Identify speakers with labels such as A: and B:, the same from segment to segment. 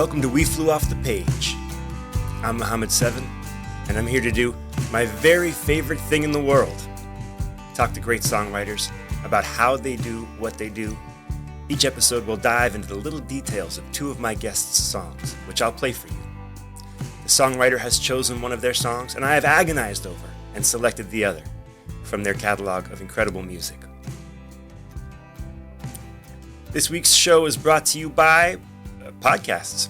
A: Welcome to We Flew Off the Page. I'm Muhammad 7, and I'm here to do my very favorite thing in the world. Talk to great songwriters about how they do what they do. Each episode will dive into the little details of two of my guests' songs, which I'll play for you. The songwriter has chosen one of their songs, and I have agonized over and selected the other from their catalog of incredible music. This week's show is brought to you by podcasts.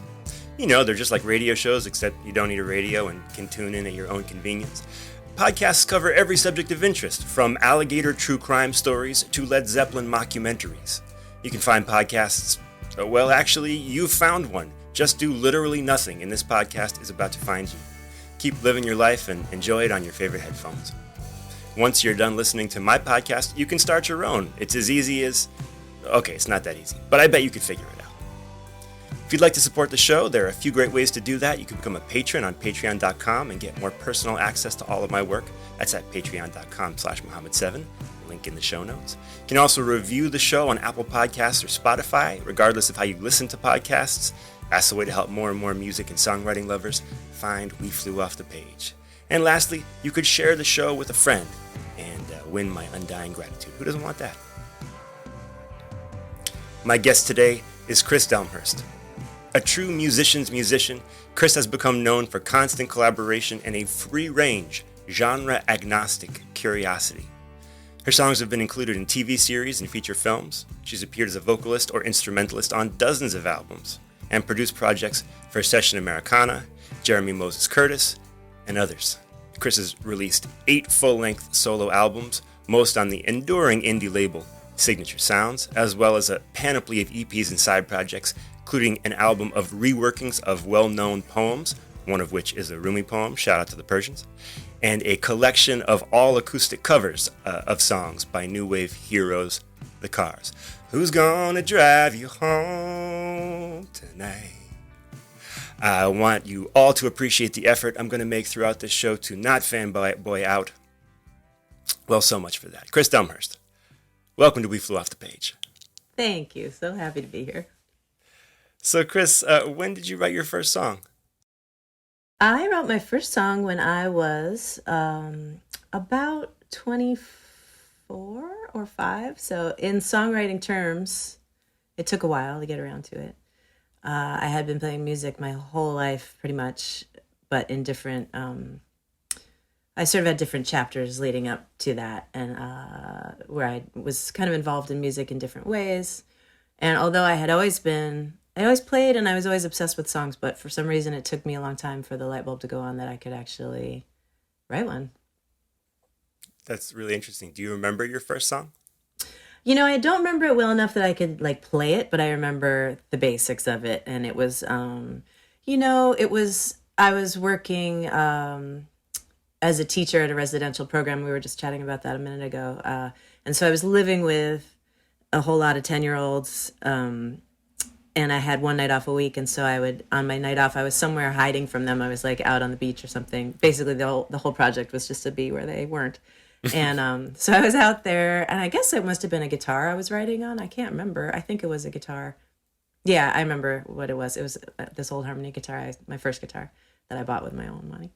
A: You know, they're just like radio shows, except you don't need a radio and can tune in at your own convenience. Podcasts cover every subject of interest, from alligator true crime stories to Led Zeppelin mockumentaries. You can find podcasts, well, actually, you've found one. Just do literally nothing, and this podcast is about to find you. Keep living your life and enjoy it on your favorite headphones. Once you're done listening to my podcast, you can start your own. It's as easy as... Okay, it's not that easy, but I bet you could figure it out. If you'd like to support the show, there are a few great ways to do that. You can become a patron on patreon.com and get more personal access to all of my work. That's at patreon.com/Muhammad7, link in the show notes. You can also review the show on Apple Podcasts or Spotify, regardless of how you listen to podcasts. That's the way to help more and more music and songwriting lovers find We Flew Off the Page. And lastly, you could share the show with a friend and win my undying gratitude. Who doesn't want that? My guest today is Kris Delmhorst. A true musician's musician, Kris has become known for constant collaboration and a free-range, genre-agnostic curiosity. Her songs have been included in TV series and feature films. She's appeared as a vocalist or instrumentalist on dozens of albums and produced projects for Session Americana, Jeremy Moses Curtis, and others. Kris has released 8 full-length solo albums, most on the enduring indie label Signature Sounds, as well as a panoply of EPs and side projects, including an album of reworkings of well-known poems, one of which is a Rumi poem, shout out to the Persians, and a collection of all-acoustic covers of songs by new wave heroes, the Cars. Who's gonna drive you home tonight? I want you all to appreciate the effort I'm going to make throughout this show to not fanboy out. Well, so much for that. Kris Delmhorst, welcome to We Flew Off the Page.
B: Thank you. So happy to be here.
A: So, Kris, when did you write your first song?
B: I wrote my first song when I was about 24 or 5. So in songwriting terms, it took a while to get around to it. I had been playing music my whole life, pretty much, but in different... I sort of had different chapters leading up to that, and where I was kind of involved in music in different ways. And although I always played and I was always obsessed with songs, but for some reason it took me a long time for the light bulb to go on that I could actually write one.
A: That's really interesting. Do you remember your first song?
B: You know, I don't remember it well enough that I could play it, but I remember the basics of it. And it was, I was working as a teacher at a residential program. We were just chatting about that a minute ago. And so I was living with a whole lot of 10-year-olds, and I had one night off a week. And so on my night off, I was somewhere hiding from them. I was out on the beach or something. Basically, the whole project was just to be where they weren't. And so I was out there, and I guess it must have been a guitar I was writing on. I can't remember. I think it was a guitar. Yeah, I remember what it was. It was this old harmony guitar, my first guitar that I bought with my own money.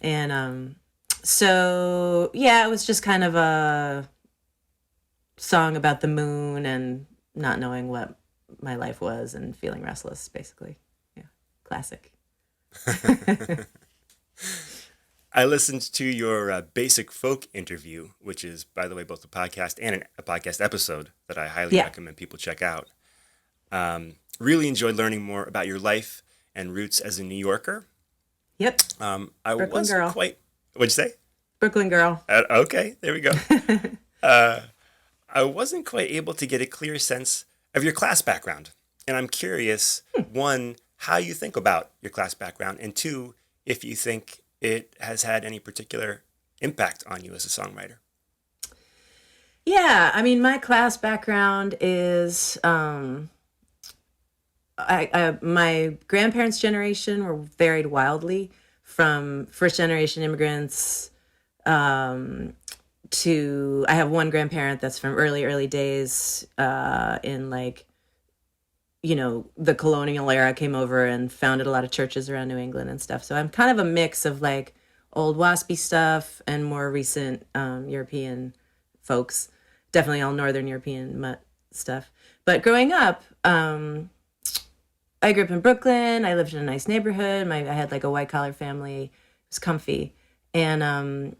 B: And so, yeah, it was just kind of a song about the moon and not knowing what my life was and feeling restless, basically. Yeah, classic.
A: I listened to your Basic Folk interview, which is, by the way, both a podcast and a podcast episode that I highly recommend people check out. Really enjoyed learning more about your life and roots as a New Yorker.
B: Yep.
A: I
B: Brooklyn
A: wasn't
B: girl.
A: quite... What'd you say?
B: Brooklyn girl.
A: Okay, there we go. I wasn't quite able to get a clear sense of your class background. And I'm curious, one, how you think about your class background, and two, if you think it has had any particular impact on you as a songwriter.
B: Yeah, I mean, my class background is... my grandparents' generation were varied wildly from first-generation immigrants to... I have one grandparent that's from early days in the colonial era came over and founded a lot of churches around New England and stuff. So I'm kind of a mix of like old waspy stuff and more recent European folks. Definitely all Northern European mutt stuff. But growing up, I grew up in Brooklyn. I lived in a nice neighborhood. I had like a white collar family. It was comfy. And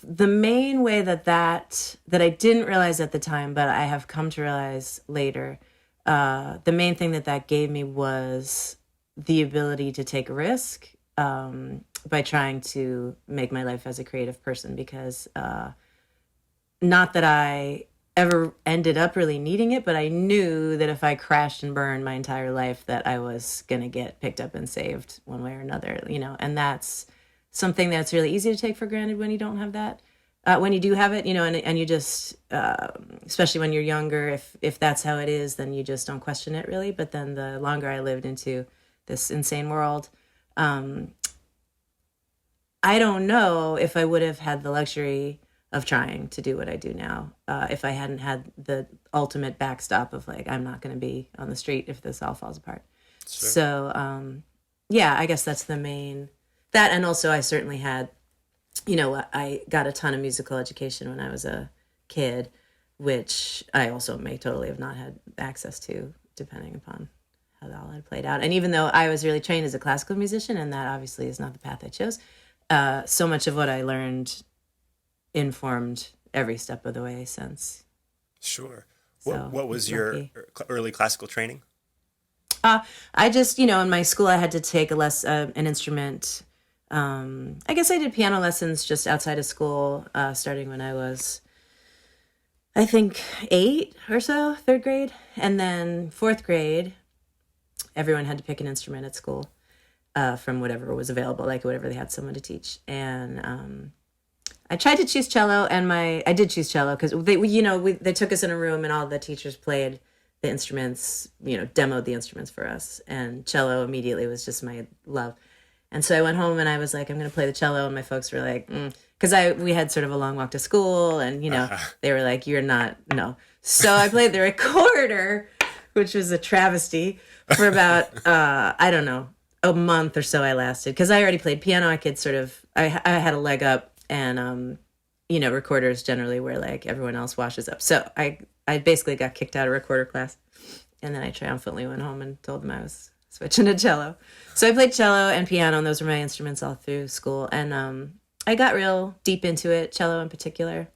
B: the main way that I didn't realize at the time, but I have come to realize later, the main thing that gave me was the ability to take a risk by trying to make my life as a creative person, because not that I ever ended up really needing it, but I knew that if I crashed and burned my entire life, that I was going to get picked up and saved one way or another, and that's something that's really easy to take for granted when you don't have that. When you do have it, and you just, especially when you're younger, if that's how it is, then you just don't question it really. But then the longer I lived into this insane world, I don't know if I would have had the luxury of trying to do what I do now, if I hadn't had the ultimate backstop of like, I'm not going to be on the street if this all falls apart. Sure. So, yeah, I guess that's the main, that. And also I certainly had, I got a ton of musical education when I was a kid, which I also may totally have not had access to, depending upon how that all had played out. And even though I was really trained as a classical musician, and that obviously is not the path I chose, so much of what I learned informed every step of the way since.
A: Sure. What was your early classical training?
B: I just, in my school, I had to take an instrument. I guess I did piano lessons just outside of school, starting when I was, I think, 8 or so, 3rd grade. And then 4th grade, everyone had to pick an instrument at school from whatever was available, like whatever they had someone to teach. And I tried to choose cello, and I did choose cello because they took us in a room and all the teachers played the instruments, demoed the instruments for us. And cello immediately was just my love. And so I went home and I was like, I'm going to play the cello. And my folks were like, because we had sort of a long walk to school, and, they were like, you're not, no. So I played the recorder, which was a travesty, for about, I don't know, a month or so I lasted. Because I already played piano. I could I had a leg up, and, recorders generally where like everyone else washes up. So I basically got kicked out of recorder class. And then I triumphantly went home and told them I was switching to cello. So I played cello and piano, and those were my instruments all through school. And I got real deep into it, cello in particular.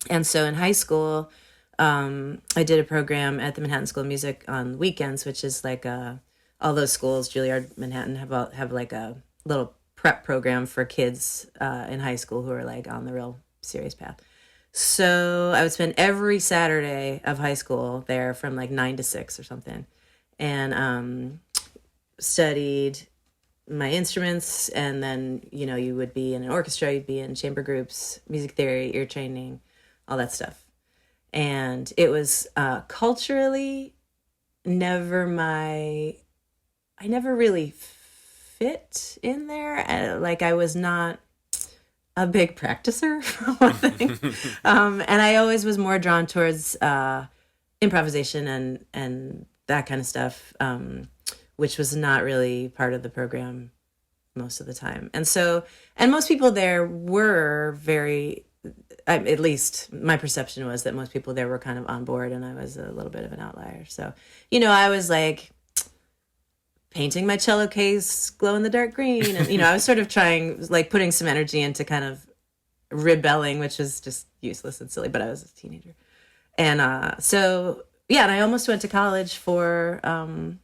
B: And so in high school, I did a program at the Manhattan School of Music on weekends, which is like all those schools, Juilliard, Manhattan, have like a little prep program for kids in high school who are like on the real serious path. So I would spend every Saturday of high school there from like 9 to 6 or something, and studied my instruments. And then, you would be in an orchestra, you'd be in chamber groups, music theory, ear training, all that stuff. And it was culturally I never really fit in there. Like I was not a big practicer, for one thing. And I always was more drawn towards improvisation and that kind of stuff, which was not really part of the program most of the time. And most people there were very, at least my perception was that most people there were kind of on board, and I was a little bit of an outlier. So, I was like painting my cello case glow in the dark green. And, I was sort of trying, like putting some energy into kind of rebelling, which is just useless and silly, but I was a teenager. And and I almost went to college to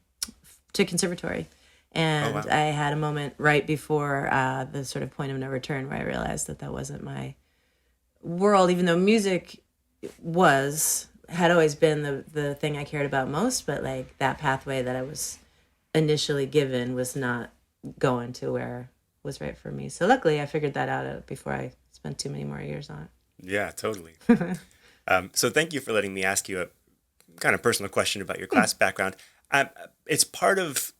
B: conservatory. And I had a moment right before the sort of point of no return where I realized that wasn't my world, even though music had always been the thing I cared about most, but like that pathway that I was initially given was not going to where was right for me. So luckily I figured that out before I spent too many more years on it.
A: Yeah, totally. So thank you for letting me ask you a kind of personal question about your class background. It's part of,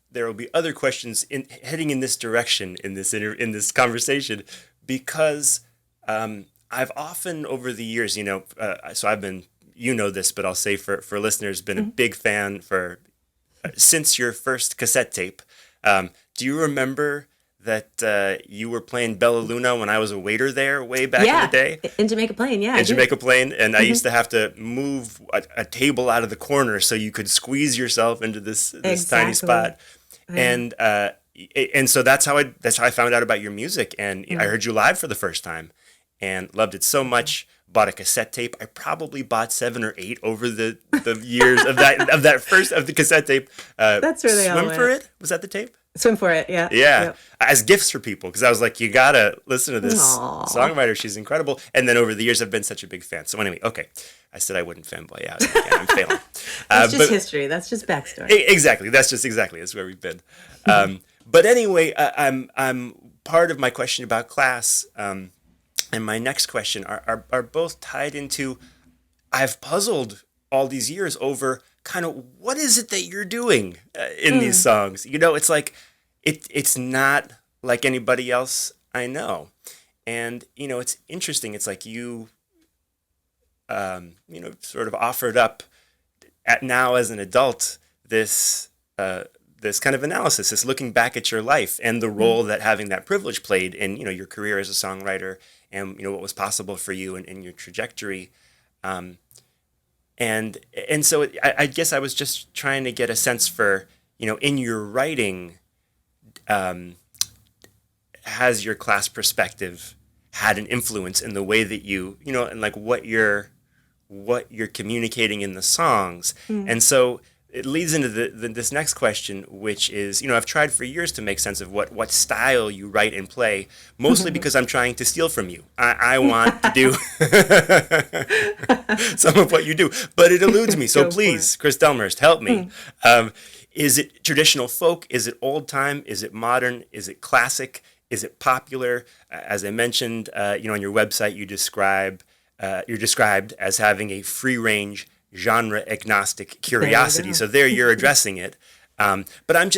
A: there will be other questions heading in this direction in this conversation, because I've often over the years, so I've been you know this, but I'll say for listeners, been a big fan for since your first cassette tape. Do you remember that you were playing Bella Luna when I was a waiter there way back in the day?
B: In Jamaica Plain, yeah.
A: In Jamaica Plain, and I used to have to move a table out of the corner so you could squeeze yourself into this tiny spot. And so that's how I found out about your music, and I heard you live for the first time, and loved it so much. Bought a cassette tape. I probably bought 7 or 8 over the years of the cassette tape.
B: That's where they all
A: Swim
B: went.
A: for It? Was that the tape?
B: Swim for It, yeah.
A: Yeah,
B: Yep.
A: as gifts for people, because I was like, you gotta listen to this
B: Aw.
A: songwriter. She's incredible. And then over the years, I've been such a big fan. So anyway, okay, I said I wouldn't fanboy out. Again, I'm failing.
B: That's just history. That's just backstory.
A: Exactly. That's where we've been. But anyway, I'm part of my question about class, and my next question are both tied into. I've puzzled all these years over kind of what is it that you're doing in these songs. It's like it's not like anybody else I know, and it's interesting. It's like you sort of offered up now as an adult this kind of analysis, this looking back at your life and the role that having that privilege played in your career as a songwriter, and what was possible for you and your trajectory. And so I guess I was just trying to get a sense for, in your writing, has your class perspective had an influence in the way that you, and like what you're communicating in the songs. And so it leads into this next question, which is, I've tried for years to make sense of what style you write and play, mostly because I'm trying to steal from you. I want to do some of what you do, but it eludes me. So please, Kris Delmhorst, help me. Is it traditional folk? Is it old time? Is it modern? Is it classic? Is it popular? As I mentioned, on your website, you're described as having a free range, genre agnostic curiosity. So there you're addressing it. But I'm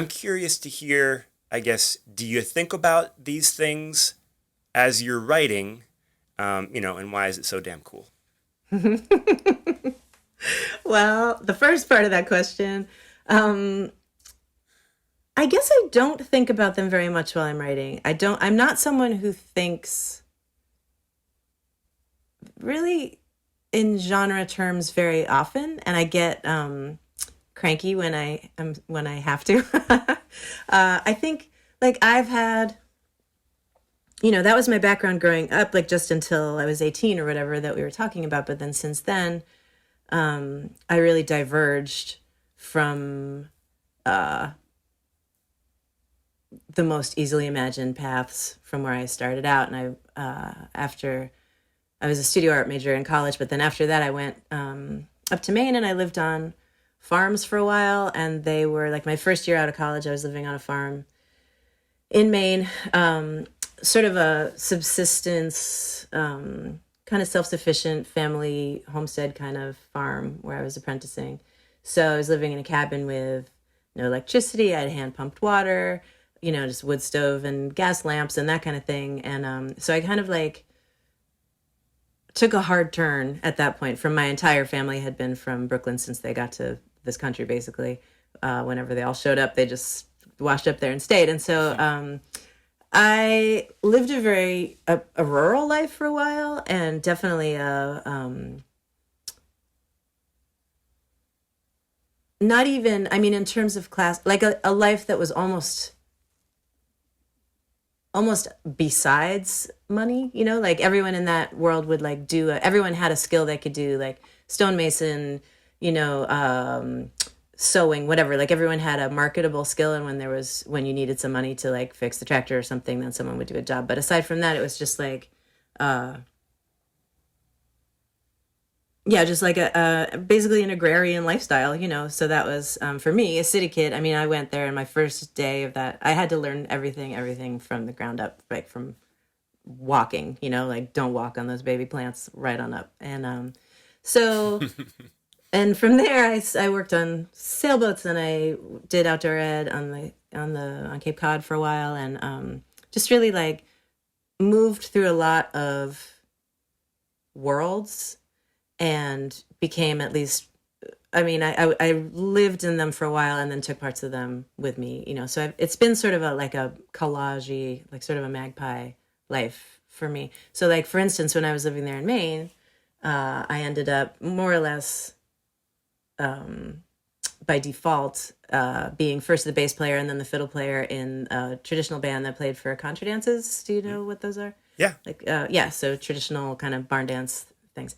A: curious to hear, I guess, do you think about these things as you're writing, and why is it so damn cool?
B: Well, the first part of that question, I guess I don't think about them very much while I'm writing. I'm not someone who thinks really in genre terms very often, and I get cranky when I have to. I think like I've had, that was my background growing up, like just until I was 18 or whatever that we were talking about. But then since then, I really diverged from the most easily imagined paths from where I started out. And after I was a studio art major in college, but then after that I went up to Maine and I lived on farms for a while. And they were like my first year out of college, I was living on a farm in Maine, sort of a subsistence, kind of self-sufficient family homestead kind of farm where I was apprenticing. So I was living in a cabin with no electricity. I had hand-pumped water, just wood stove and gas lamps and that kind of thing. And so I kind of like took a hard turn at that point. From my entire family had been from Brooklyn since they got to this country, basically. Whenever they all showed up, they just washed up there and stayed. And so I lived a rural life for a while, and definitely not even, I mean, in terms of class, like a life that was almost besides money, like everyone in that world would like everyone had a skill they could do, like stonemason, sewing, whatever. Like everyone had a marketable skill, and when you needed some money to like fix the tractor or something, then someone would do a job. But aside from that, it was just like just like a basically an agrarian lifestyle, So that was for me, a city kid. I mean, I went there, and my first day of that, I had to learn everything from the ground up, like from walking, like don't walk on those baby plants, right on up. And so and from there, I worked on sailboats, and I did outdoor ed on Cape Cod for a while, and just really like moved through a lot of worlds. and became at least, I mean, I lived in them for a while and then took parts of them with me, you know. So it's been sort of like a collage-y, like sort of a magpie life for me. So like, for instance, when I was living there in Maine, I ended up more or less by default being first the bass player and then the fiddle player in a traditional band that played for contra dances. Do you know what those are?
A: Yeah.
B: Like, yeah, so traditional kind of barn dance things.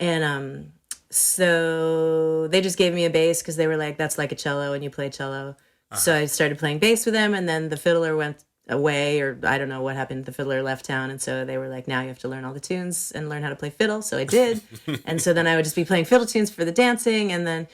B: And so they just gave me a bass because they were like, that's like a cello and you play cello. So I started playing bass with them, and then the fiddler went away, or I don't know what happened. The fiddler left town, and so they were like, now you have to learn all the tunes and learn how to play fiddle. So I did. And so then I would just be playing fiddle tunes for the dancing. And then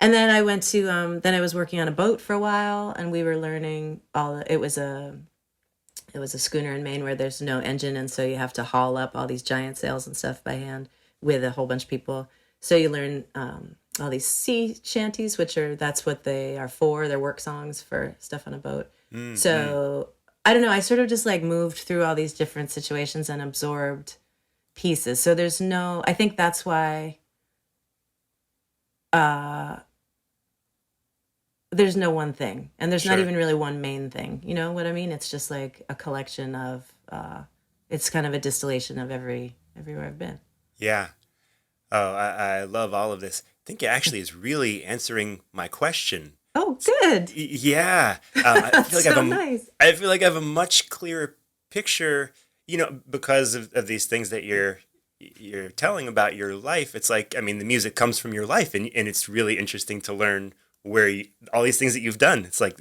B: I went to then I was working on a boat for a while, and we were learning it was a schooner in Maine where there's no engine, and so you have to haul up all these giant sails and stuff by hand with a whole bunch of people. So you learn all these sea shanties, that's what they are for. They're work songs for stuff on a boat. So I don't know. I sort of just like moved through all these different situations and absorbed pieces. So I think that's why there's no one thing, and there's not even really one main thing. You know what I mean? It's just like a collection of, it's kind of a distillation of everywhere I've been.
A: Yeah. Oh, I love all of this. I think it actually is really answering my question.
B: Oh, good.
A: Yeah. I feel like
B: nice.
A: I feel like I have a much clearer picture, you know, because of these things that you're telling about your life. It's like, I mean, the music comes from your life, and it's really interesting to learn all these things that you've done. It's like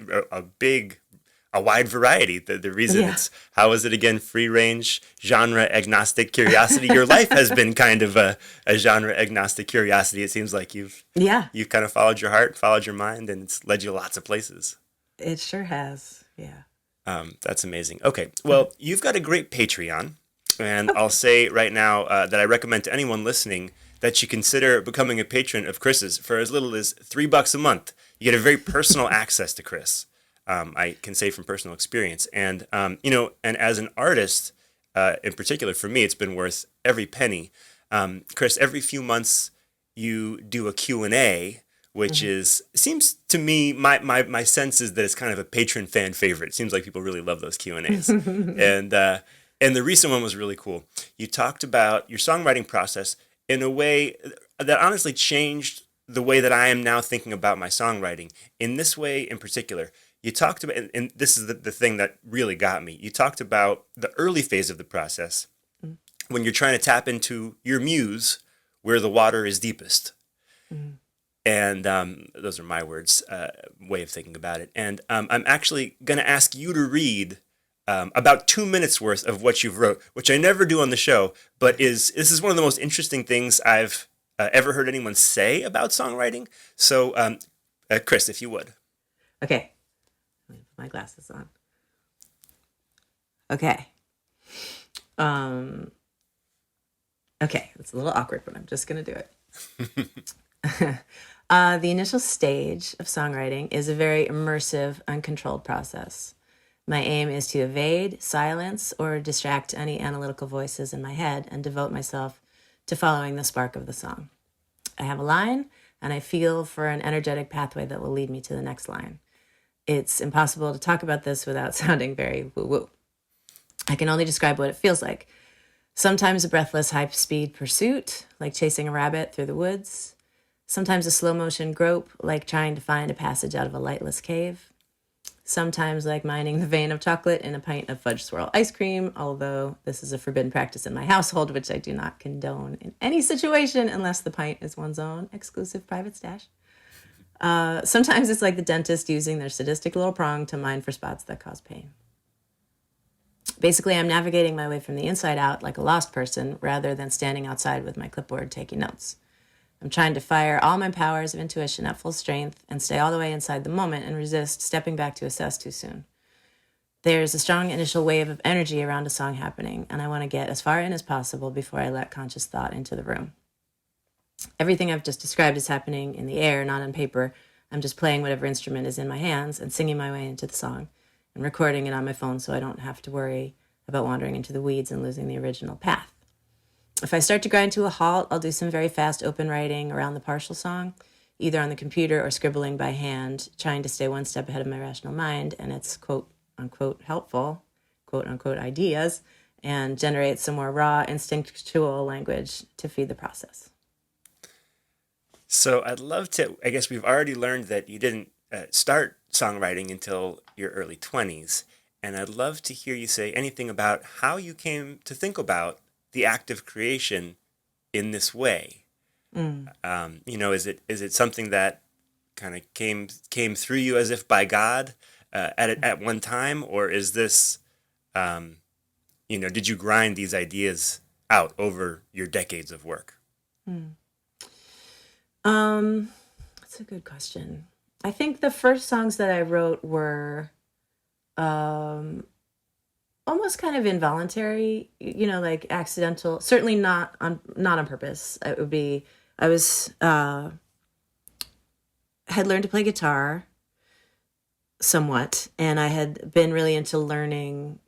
A: a wide variety. The reason it's, how is it again, free range, genre agnostic curiosity. Your life has been kind of a genre agnostic curiosity. It seems like you've kind of followed your heart, followed your mind, and it's led you lots of places.
B: It sure has. Yeah.
A: That's amazing. Okay. Well, you've got a great Patreon, and I'll say right now that I recommend to anyone listening that you consider becoming a patron of Kris's for as little as $3 a month. You get a very personal access to Kris. I can say from personal experience. And, you know, and as an artist, in particular, for me, it's been worth every penny. Kris, every few months you do a Q&A, which seems to me, my sense is that it's kind of a patron fan favorite. It seems like people really love those Q&As. And the recent one was really cool. You talked about your songwriting process in a way that honestly changed the way that I am now thinking about my songwriting. In this way in particular, you talked about, and this is the thing that really got me, you talked about the early phase of the process when you're trying to tap into your muse where the water is deepest. And those are my words, way of thinking about it. And I'm actually going to ask you to read about 2 minutes worth of what you've wrote, which I never do on the show, but this is one of the most interesting things I've ever heard anyone say about songwriting. So, Kris, if you would.
B: Okay. Let me put my glasses on. Okay. Okay, it's a little awkward, but I'm just going to do it. The initial stage of songwriting is a very immersive, uncontrolled process. My aim is to evade, silence, or distract any analytical voices in my head and devote myself to following the spark of the song. I have a line, and I feel for an energetic pathway that will lead me to the next line. It's impossible to talk about this without sounding very woo-woo. I can only describe what it feels like. Sometimes a breathless, high-speed pursuit, like chasing a rabbit through the woods. Sometimes a slow-motion grope, like trying to find a passage out of a lightless cave. Sometimes like mining the vein of chocolate in a pint of fudge swirl ice cream, although this is a forbidden practice in my household, which I do not condone in any situation unless the pint is one's own exclusive private stash. Sometimes it's like the dentist using their sadistic little prong to mine for spots that cause pain. Basically, I'm navigating my way from the inside out like a lost person rather than standing outside with my clipboard taking notes. I'm trying to fire all my powers of intuition at full strength and stay all the way inside the moment and resist stepping back to assess too soon. There's a strong initial wave of energy around a song happening, and I want to get as far in as possible before I let conscious thought into the room. Everything I've just described is happening in the air, not on paper. I'm just playing whatever instrument is in my hands and singing my way into the song and recording it on my phone so I don't have to worry about wandering into the weeds and losing the original path. If I start to grind to a halt, I'll do some very fast open writing around the partial song, either on the computer or scribbling by hand, trying to stay one step ahead of my rational mind. And it's quote unquote helpful, quote unquote ideas, and generate some more raw instinctual language to feed the process.
A: So I'd love to, I guess we've already learned that you didn't start songwriting until your early 20s. And I'd love to hear you say anything about how you came to think about the act of creation in this way. Is it something that kind of came through you as if by God at one time, or is this, did you grind these ideas out over your decades of work?
B: That's a good question. I think the first songs that I wrote were almost kind of involuntary, like accidental, certainly not on purpose. It would be, I had learned to play guitar somewhat, and I had been really into learning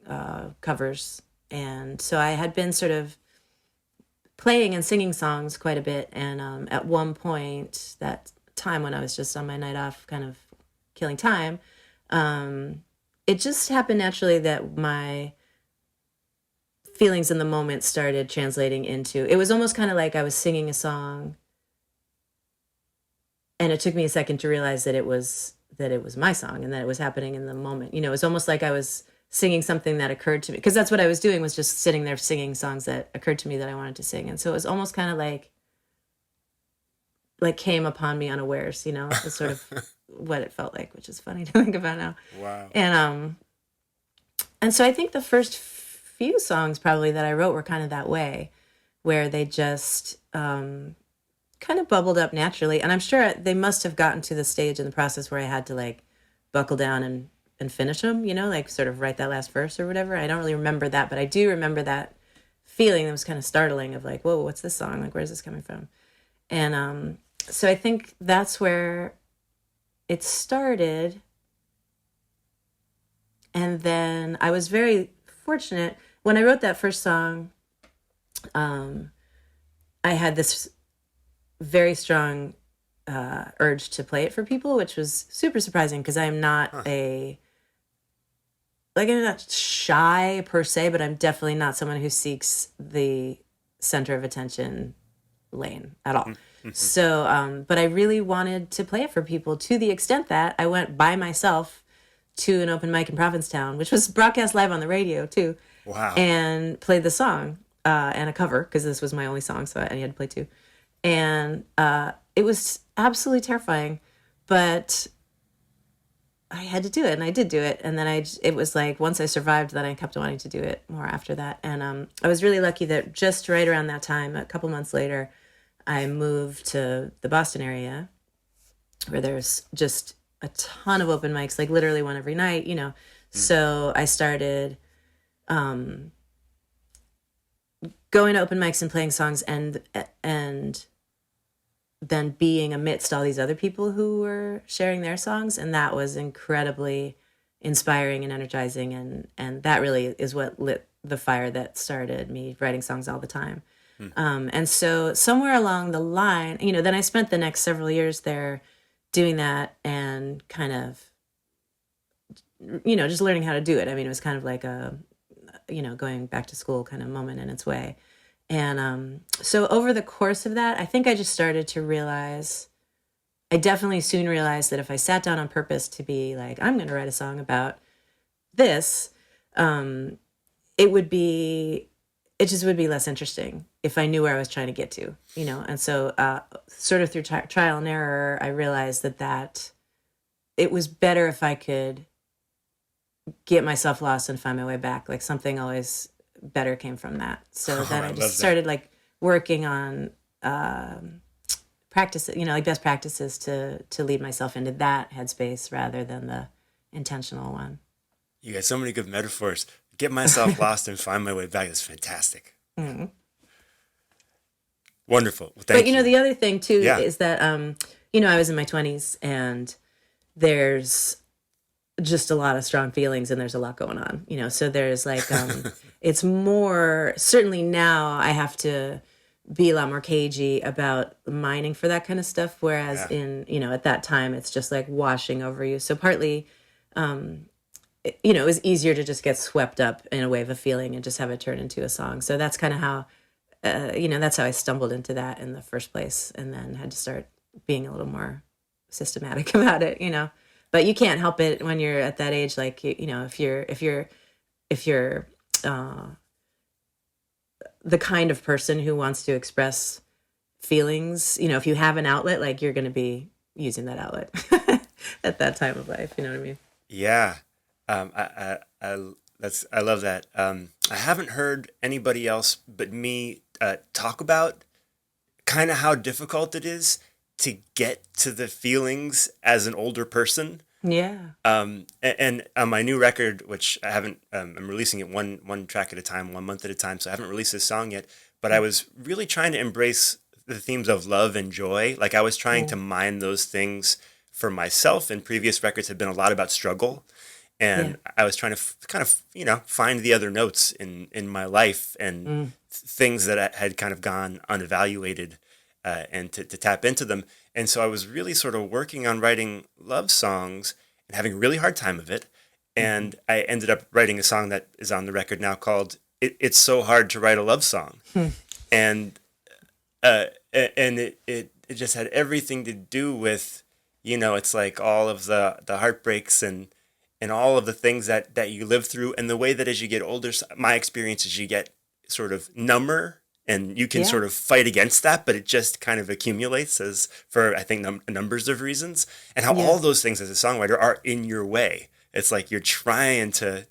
B: covers. And so I had been sort of playing and singing songs quite a bit. And at one point, that time when I was just on my night off, kind of killing time, it just happened naturally that my feelings in the moment started translating into, it was almost kind of like I was singing a song, and it took me a second to realize that it was my song and that it was happening in the moment. It was almost like I was singing something that occurred to me, because that's what I was doing, was just sitting there singing songs that occurred to me that I wanted to sing. And so it was almost kind of like came upon me unawares, it was sort of what it felt like, which is funny to think about now.
A: Wow.
B: And so I think the first few songs probably that I wrote were kind of that way, where they just kind of bubbled up naturally. And I'm sure they must have gotten to the stage in the process where I had to buckle down and finish them, sort of write that last verse or whatever. I don't really remember that, but I do remember that feeling that was kind of startling of whoa, what's this song? Where's this coming from? And so I think that's where it started. And then I was very fortunate. When I wrote that first song, I had this very strong urge to play it for people, which was super surprising, because I'm not I'm not shy per se, but I'm definitely not someone who seeks the center of attention lane at all. Mm-hmm. So, but I really wanted to play it for people, to the extent that I went by myself to an open mic in Provincetown, which was broadcast live on the radio too.
A: Wow.
B: And played the song and a cover, because this was my only song, so I had to play two. And it was absolutely terrifying, but I had to do it, and I did do it. And then it was once I survived, then I kept wanting to do it more after that. And I was really lucky that just right around that time, a couple months later, I moved to the Boston area, where there's just a ton of open mics, literally one every night, So I started going to open mics and playing songs, and then being amidst all these other people who were sharing their songs. And that was incredibly inspiring and energizing. And that really is what lit the fire that started me writing songs all the time. And so somewhere along the line, then I spent the next several years there doing that, and kind of, just learning how to do it. I mean, it was kind of like a, going back to school kind of moment in its way. And so over the course of that, I think I just started to realize, I definitely soon realized that if I sat down on purpose to be I'm going to write a song about this, it just would be less interesting if I knew where I was trying to get to, And so sort of through trial and error, I realized that it was better if I could get myself lost and find my way back. Something always better came from that. So then I just started working on practice, best practices to lead myself into that headspace rather than the intentional one.
A: You got so many good metaphors. Get myself lost and find my way back. That's fantastic. Mm-hmm. Wonderful. Well, thank you.
B: But the other thing too is that I was in my 20s, and there's just a lot of strong feelings and there's a lot going on, so there's like it's more, certainly now I have to be a lot more cagey about mining for that kind of stuff, whereas at that time it's just like washing over you. So partly it was easier to just get swept up in a wave of feeling and just have it turn into a song. So that's kind of how that's how I stumbled into that in the first place, and then had to start being a little more systematic about it, but you can't help it when you're at that age. Like, if you're the kind of person who wants to express feelings, if you have an outlet, like, you're going to be using that outlet at that time of life. You know what I mean?
A: Yeah. I love that. I haven't heard anybody else but me talk about kind of how difficult it is to get to the feelings as an older person.
B: Yeah.
A: And on my new record, which I haven't, I'm releasing it one track at a time, 1 month at a time. So I haven't released this song yet, but I was really trying to embrace the themes of love and joy. Like, I was trying to mine those things for myself, and previous records had been a lot about struggle. And I was trying to kind of, find the other notes in my life and things that had kind of gone unevaluated, and to tap into them. And so I was really sort of working on writing love songs and having a really hard time of it. And I ended up writing a song that is on the record now called It's So Hard to Write a Love Song. And it just had everything to do with, it's like all of the heartbreaks and all of the things that you live through, and the way that as you get older, my experience is you get sort of number, and you can sort of fight against that, but it just kind of accumulates for, I think, numbers of reasons, and how all those things as a songwriter are in your way. It's like you're trying to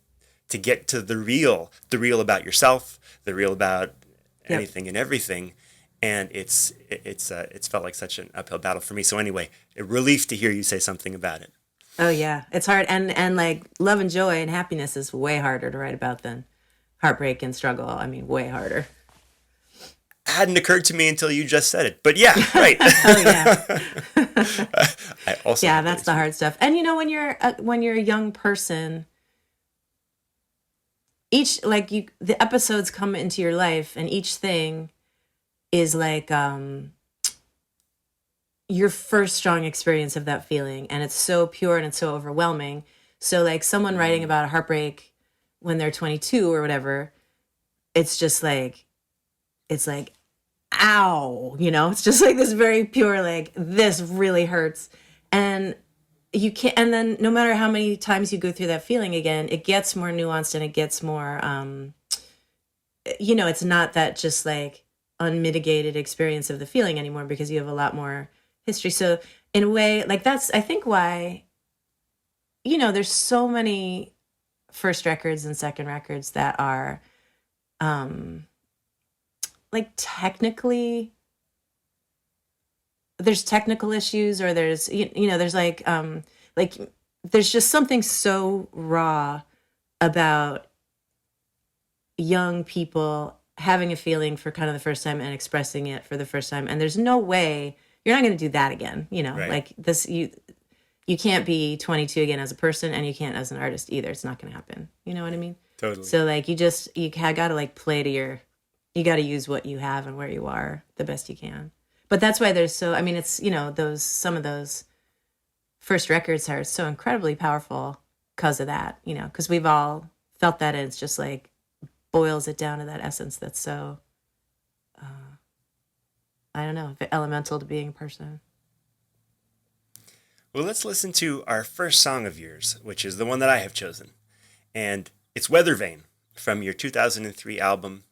A: get to the real about yourself, the real about anything and everything. And it's felt like such an uphill battle for me. So anyway, a relief to hear you say something about it.
B: Oh yeah, it's hard, and like love and joy and happiness is way harder to write about than heartbreak and struggle. I mean, way harder.
A: Hadn't occurred to me until you just said it, but yeah, right.
B: Oh yeah.
A: I also
B: that's the hard stuff. And when you're a young person, the episodes come into your life, and each thing is like your first strong experience of that feeling, and it's so pure and it's so overwhelming. So like someone writing about a heartbreak when they're 22 or whatever, it's just like, it's like, ow, it's just like this very pure, like, this really hurts. And you can't, and then no matter how many times you go through that feeling again, it gets more nuanced, and it gets more, it's not that just like unmitigated experience of the feeling anymore, because you have a lot more history. So in a way, like, that's, I think, why, there's so many first records and second records that are, like, technically, there's technical issues, or there's, there's like, there's just something so raw about young people having a feeling for kind of the first time and expressing it for the first time. And there's no way you're not going to do that again,
A: Right.
B: Like this, you can't be 22 again as a person, and you can't as an artist either. It's not going to happen. You know what I mean?
A: Totally.
B: So like, you got to like play to you got to use what you have and where you are the best you can. But that's why it's, some of those first records are so incredibly powerful because of that, because we've all felt that, and it's just like boils it down to that essence that's so, I don't know, elemental to being a person.
A: Well, let's listen to our first song of yours, which is the one that I have chosen. And it's Weather Vane from your 2003 album,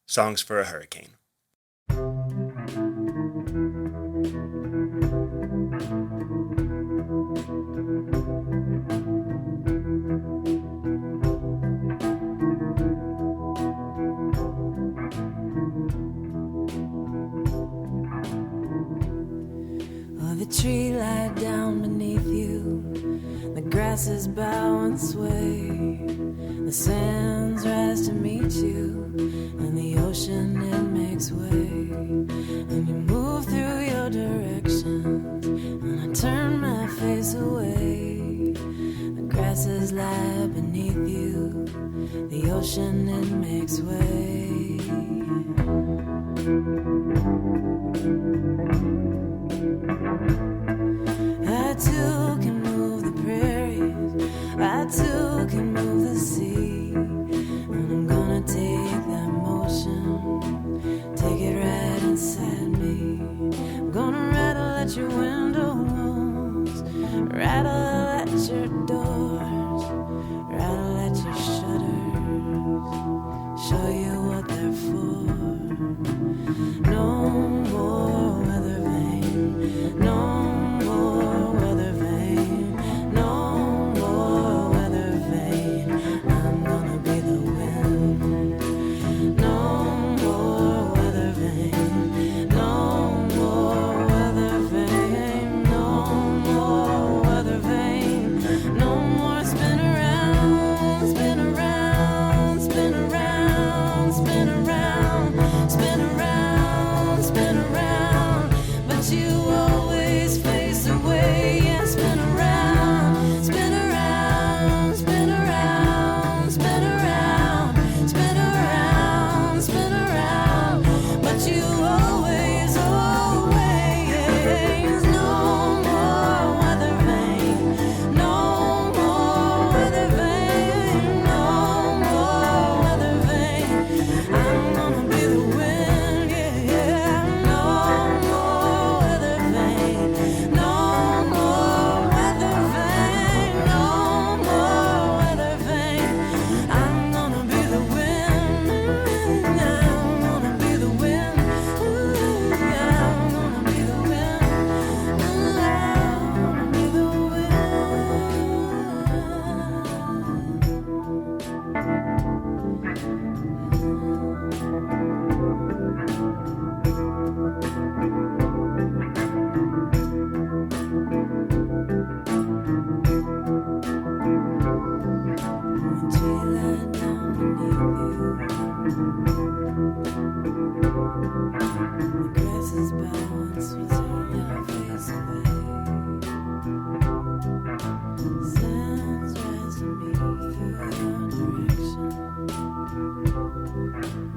A: Songs for a Hurricane.
C: The tree lie down beneath you, the grasses bow and sway, the sands rise to meet you, and the ocean it makes way, and you move through your direction, and I turn my face away, the grass the ocean it makes way. I too can move the prairies, I too can move the sea, and I'm gonna take that motion, take it right inside me. I'm gonna rattle at your window walls, rattle at your doors, rattle at your shutters, show you what they're for. No more weather vane, no more weather vane, no more weather vane. I'm gonna be the wind. No more weather vane, no more weather vane, no more weather vane, no more spin around, spin around, spin around, spin around, spin around, spin around. But you always face away and spin around, spin around, spin around, spin around, spin around, spin around. But you always, always, no more weather vane, no more weather vane, no more weather vane. I'm gonna be the wind, yeah. No more weather vane, no more weather vane, no more weather vane. I'm gonna be the wind, I'm gonna be the wind, yeah, I'm gonna be the wind, I'm gonna be the wind. Tree line down beneath you. The grass is balanced, we turn our face away. Sounds rise to meet your direction.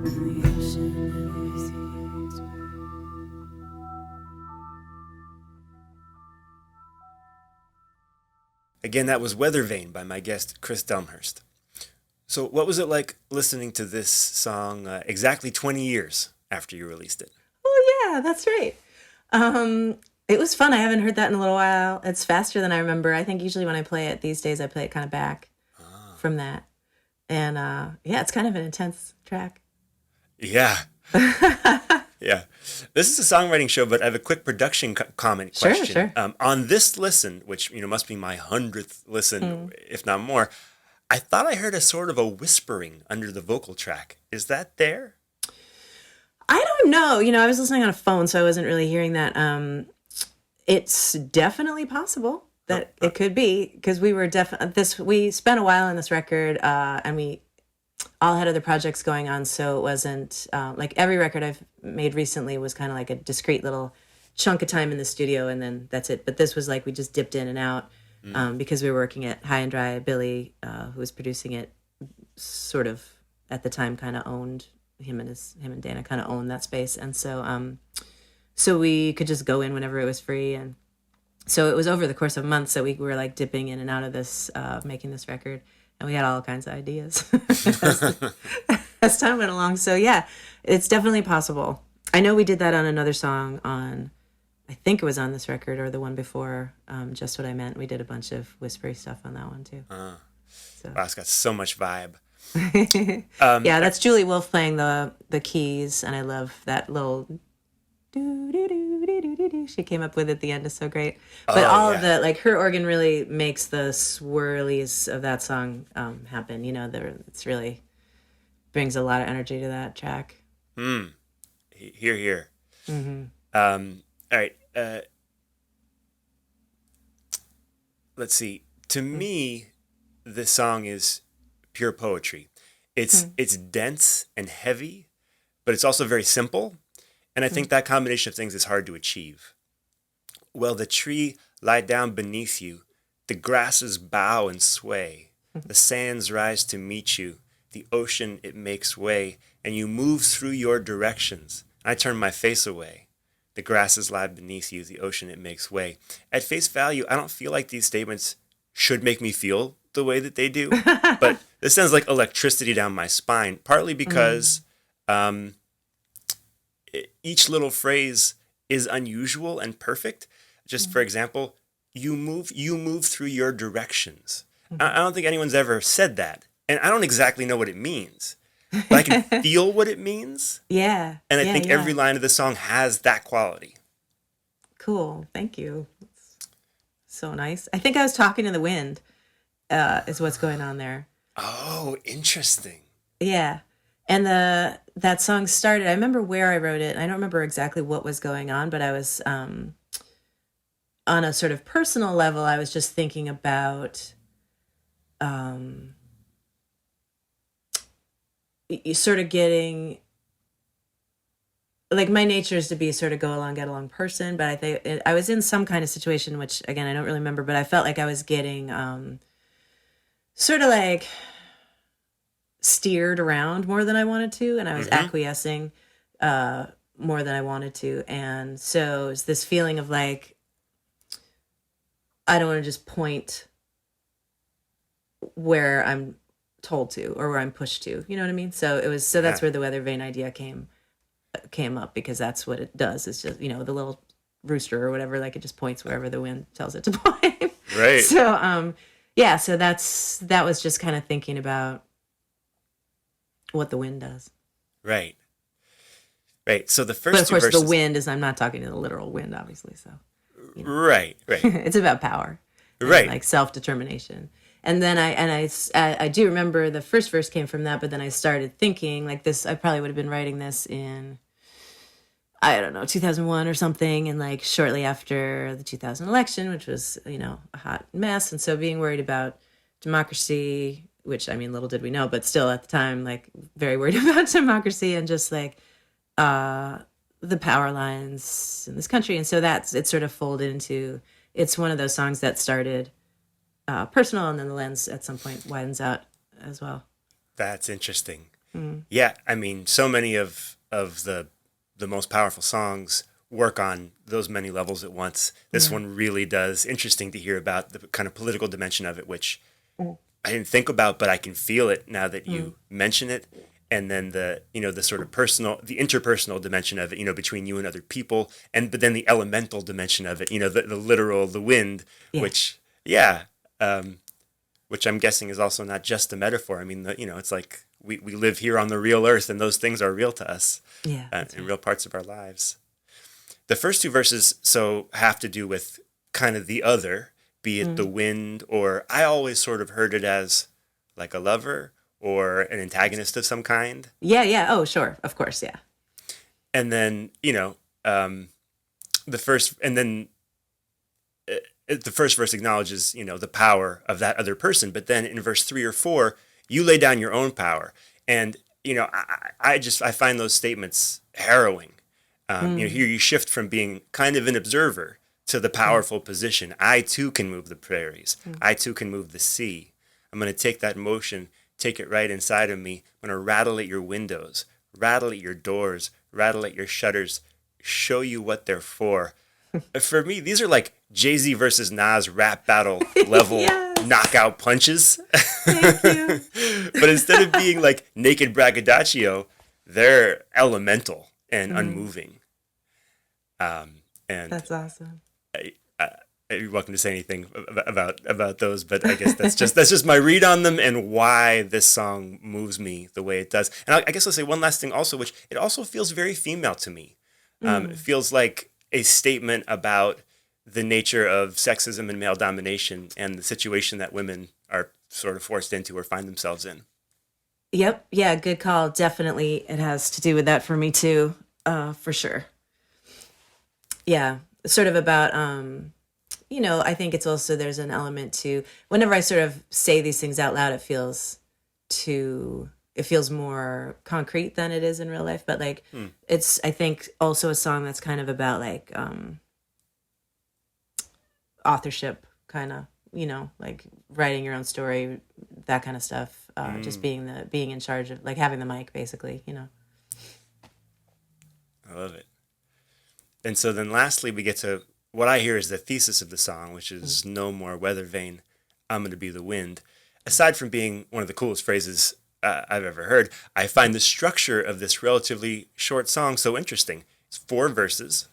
C: And the ocean is its way.
A: Again, that was Weather Vane by my guest, Kris Delmhorst. So what was it like listening to this song exactly 20 years after you released it?
B: Oh yeah, that's right. It was fun. I haven't heard that in a little while. It's faster than I remember. I think usually when I play it these days, I play it kind of back from that. And yeah, it's kind of an intense track.
A: Yeah. Yeah. This is a songwriting show, but I have a quick production comment
B: Sure,
A: question.
B: sure.
A: On this listen, which must be my 100th listen, if not more, I thought I heard a sort of a whispering under the vocal track. Is that there?
B: I don't know. I was listening on a phone, so I wasn't really hearing that. It's definitely possible that it could be, because we spent a while on this record, and we all had other projects going on, so it wasn't like every record I've made recently was kind of like a discrete little chunk of time in the studio, and then that's it. But this was like we just dipped in and out because we were working at High and Dry. Billy, who was producing it, sort of at the time kind of owned him and Dana kind of owned that space, and so we could just go in whenever it was free, and so it was over the course of months that we were like dipping in and out of this, making this record. And we had all kinds of ideas as time went along. So yeah, it's definitely possible. I know we did that on another song on, I think it was on this record or the one before, Just What I Meant. We did a bunch of whispery stuff on that one too. So.
A: Wow, it's got so much vibe.
B: Yeah, that's Julie Wolfe playing the keys, and I love that little do-do-do-do-do-do she came up with at the end is so great. But all of the, like, her organ really makes the swirlies of that song happen. It's really brings a lot of energy to that track.
A: Hear, hear.
B: Mm-hmm.
A: All right. Let's see. To me, this song is pure poetry. It's dense and heavy, but it's also very simple. And I think that combination of things is hard to achieve. Well, the tree lie down beneath you, the grasses bow and sway, the sands rise to meet you, the ocean it makes way, and you move through your directions. I turn my face away. The grasses lie beneath you, the ocean it makes way. At face value, I don't feel like these statements should make me feel the way that they do, but this sounds like electricity down my spine, partly because each little phrase is unusual and perfect. Just for example, you move through your directions. I don't think anyone's ever said that, and I don't exactly know what it means, but I can feel what it means.
B: Yeah.
A: And I think every line of the song has that quality.
B: Cool. Thank you. That's so nice. I think I was talking to the wind, is what's going on there.
A: Oh, interesting.
B: Yeah. And that song started, I remember where I wrote it. I don't remember exactly what was going on, but I was, on a sort of personal level, I was just thinking about, you sort of getting, like, my nature is to be sort of go along, get along person, but I think I was in some kind of situation, which again, I don't really remember, but I felt like I was getting, sort of like steered around more than I wanted to. And I was acquiescing, more than I wanted to. And so it's this feeling of like, I don't want to just point where I'm told to or where I'm pushed to, you know what I mean? So it was, so that's where the weather vane idea came up, because that's what it does. It's just, you know, the little rooster or whatever, like it just points wherever the wind tells it to point.
A: Right.
B: So, yeah, so that was just kind of thinking about what the wind does.
A: Right. Right. So the first
B: but of course,
A: two verses,
B: the wind is, I'm not talking to the literal wind, obviously. So, you know.
A: Right.
B: It's about power.
A: Right.
B: And like self-determination. And then I do remember the first verse came from that, but then I started thinking like this, I probably would have been writing this in, I don't know, 2001 or something. And like shortly after the 2000 election, which was, you know, a hot mess. And so being worried about democracy, which I mean, little did we know, but still at the time, like very worried about democracy and just like the power lines in this country. And so it sort of folded into, it's one of those songs that started personal, and then the lens at some point widens out as well.
A: That's interesting. Yeah, I mean, so many of the most powerful songs work on those many levels at once. This one really does. Interesting to hear about the kind of political dimension of it, which I didn't think about, but I can feel it now that you mention it. And then the, you know, the sort of personal, the interpersonal dimension of it, you know, between you and other people, but then the elemental dimension of it, you know, the literal, the wind, which I'm guessing is also not just a metaphor. I mean, you know, it's like we live here on the real earth, and those things are real to us, in real parts of our lives. The first two verses have to do with kind of the other, be it the wind, or I always sort of heard it as like a lover or an antagonist of some kind.
B: Yeah. Oh, sure. Of course. Yeah.
A: And then, you know, the first verse acknowledges, you know, the power of that other person. But then in verse 3 or 4, you lay down your own power. And, you know, I find those statements harrowing. You know, here you shift from being kind of an observer to the powerful position. I too can move the prairies. I too can move the sea. I'm going to take that motion, take it right inside of me. I'm going to rattle at your windows, rattle at your doors, rattle at your shutters, show you what they're for. For me, these are like Jay-Z versus Nas rap battle level knockout punches.
B: Thank you.
A: But instead of being like naked braggadocio, they're elemental and unmoving. And
B: that's awesome.
A: You're welcome to say anything about those, but I guess that's just my read on them and why this song moves me the way it does. And I guess I'll say one last thing also, which it also feels very female to me. It feels like a statement about the nature of sexism and male domination and the situation that women are sort of forced into or find themselves in.
B: Yep. Yeah, good call. Definitely it has to do with that for me too, for sure. Yeah, sort of about, you know, I think it's also, there's an element to, whenever I sort of say these things out loud, it feels more concrete than it is in real life. But like, it's, I think also a song that's kind of about like, authorship kind of, you know, like writing your own story, that kind of stuff. just being in charge of, like, having the mic, basically, you know.
A: I love it. And so then lastly, we get to what I hear is the thesis of the song, which is no more weather vane, I'm going to be the wind. Aside from being one of the coolest phrases I've ever heard, I find the structure of this relatively short song so interesting. It's 4 verses,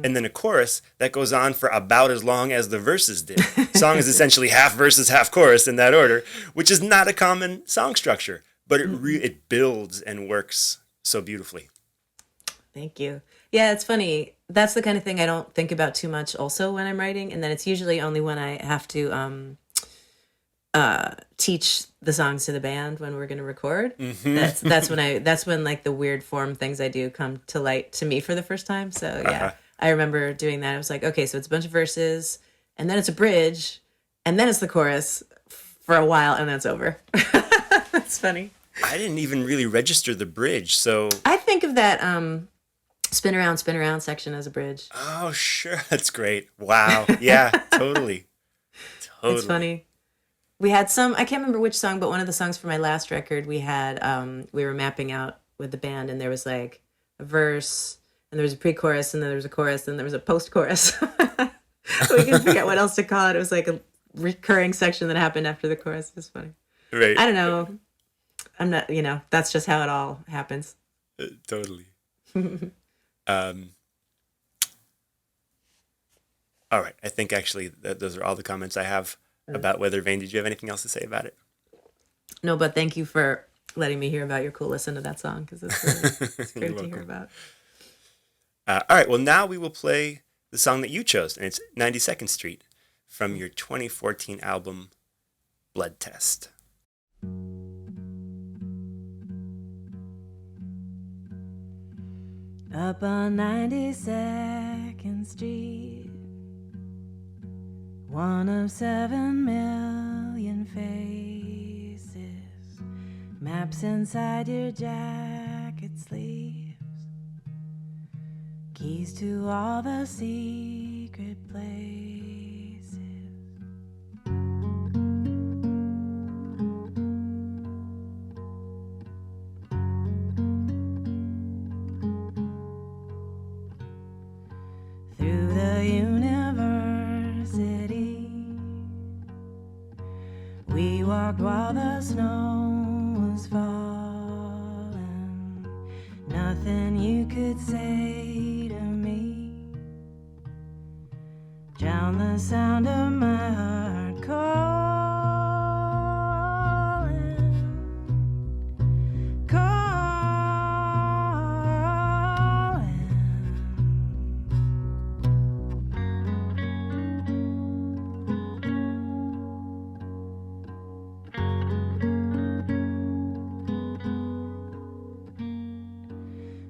A: and then a chorus that goes on for about as long as the verses did. Song is essentially half verses, half chorus in that order, which is not a common song structure, but it builds and works so beautifully.
B: Thank you. Yeah, it's funny. That's the kind of thing I don't think about too much also when I'm writing, and then it's usually only when I have to teach the songs to the band when we're going to record. That's when like the weird form things I do come to light to me for the first time. So yeah, I remember doing that. I was like, okay, so it's a bunch of verses, and then it's a bridge, and then it's the chorus for a while, and then it's over. That's funny.
A: I didn't even really register the bridge, so
B: I think of that spin around section as a bridge.
A: Oh, sure. That's great. Wow. Yeah, totally.
B: It's funny. We had some, I can't remember which song, but one of the songs for my last record, we had, we were mapping out with the band, and there was like a verse, and there was a pre-chorus, and then there was a chorus, and there was a post-chorus. We couldn't figure out what else to call it. It was like a recurring section that happened after the chorus. It was funny.
A: Right.
B: I don't know. I'm not, that's just how it all happens.
A: Totally. All right. I think actually those are all the comments I have about Weather Vane. Did you have anything else to say about it?
B: No, but thank you for letting me hear about your cool listen to that song, because it's great to hear about.
A: All right. Well, now we will play the song that you chose, and it's 92nd Street from your 2014 album, Blood Test.
C: Up on 92nd Street, one of 7 million faces, maps inside your jacket sleeves, keys to all the secret places. Through the university, we walked while the snow was falling. Nothing you could say to me drowned the sound of my heart calling.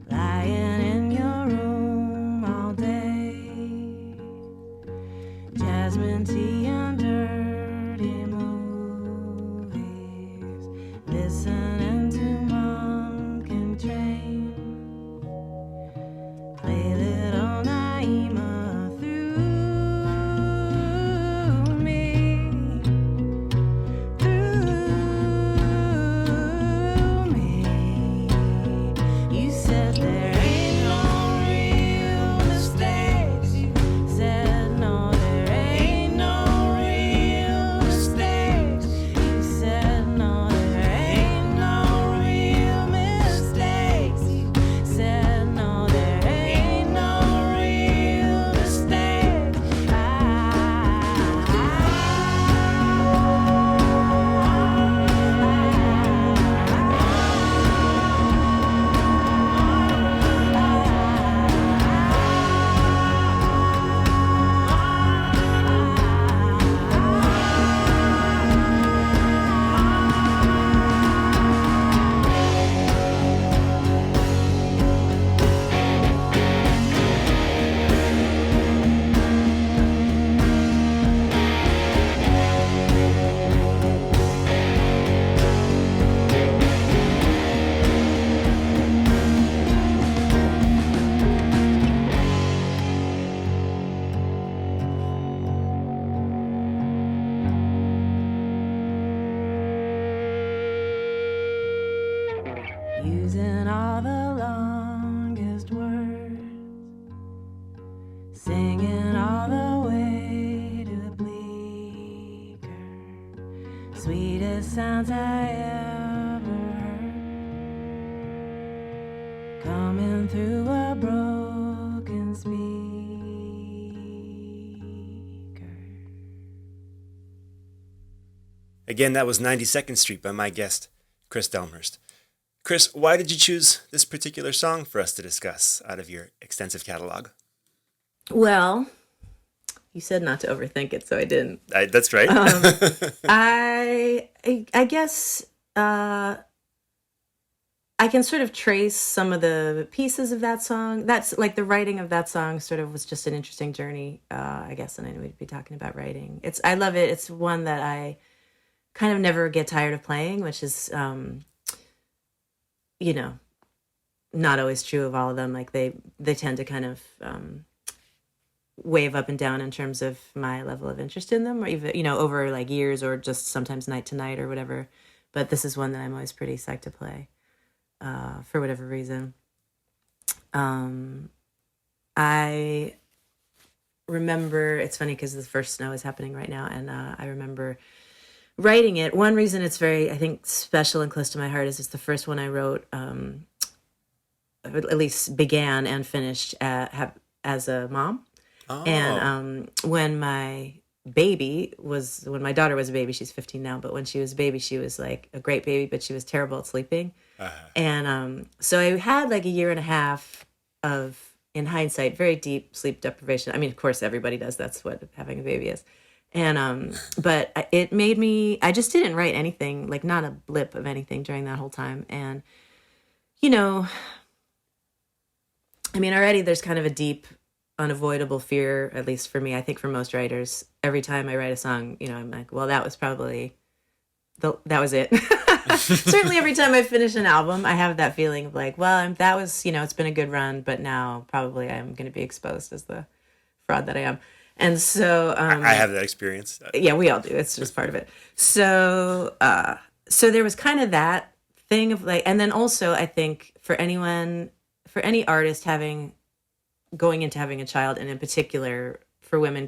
C: Lying in your room all day, jasmine sounds I ever heard coming through a broken speaker.
A: Again, that was 92nd Street by my guest, Kris Delmhorst. Kris, why did you choose this particular song for us to discuss out of your extensive catalog?
B: Well, you said not to overthink it, so I didn't.
A: That's right.
B: I guess I can sort of trace some of the pieces of that song. That's like the writing of that song sort of was just an interesting journey, I guess, and I knew we'd be talking about writing. I love it. It's one that I kind of never get tired of playing, which is, not always true of all of them. Like they tend to kind of wave up and down in terms of my level of interest in them, or even, over like years or just sometimes night to night or whatever. But this is one that I'm always pretty psyched to play for whatever reason. I remember, it's funny because the first snow is happening right now, and I remember writing it. One reason it's very, I think, special and close to my heart is it's the first one I wrote, at least began and finished as a mom. Oh. And when my daughter was a baby, she's 15 now, but when she was a baby, she was like a great baby, but she was terrible at sleeping. Uh-huh. And so I had like a year and a half of, in hindsight, very deep sleep deprivation. I mean, of course, everybody does. That's what having a baby is. And, but it made me, I just didn't write anything, like not a blip of anything during that whole time. And, already there's kind of a deep, unavoidable fear, at least for me, I think for most writers, every time I write a song, I'm like, well, that was probably, that was it. Certainly every time I finish an album, I have that feeling of like, well, that was, it's been a good run, but now probably I'm going to be exposed as the fraud that I am. And so
A: I have that experience.
B: Yeah, we all do. It's just part of it. So there was kind of that thing of like, and then also I think for any artist going into having a child, and in particular for women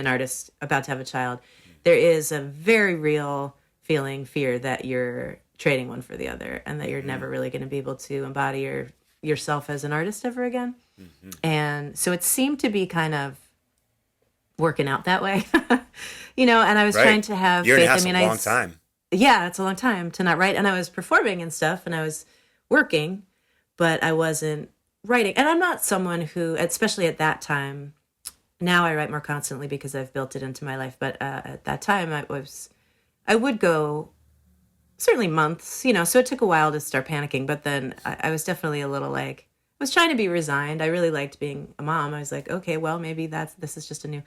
B: artists about to have a child, there is a very real fear that you're trading one for the other, and that you're never really going to be able to embody yourself as an artist ever again. Mm-hmm. And so it seemed to be kind of working out that way, and I was trying to have
A: faith. A long time.
B: Yeah, it's a long time to not write. And I was performing and stuff, and I was working, but I wasn't writing. And I'm not someone who, especially at that time, now I write more constantly because I've built it into my life. But at that time, I would go certainly months, so it took a while to start panicking. But then I was definitely a little like, I was trying to be resigned. I really liked being a mom. I was like, okay, well, maybe this is just a new.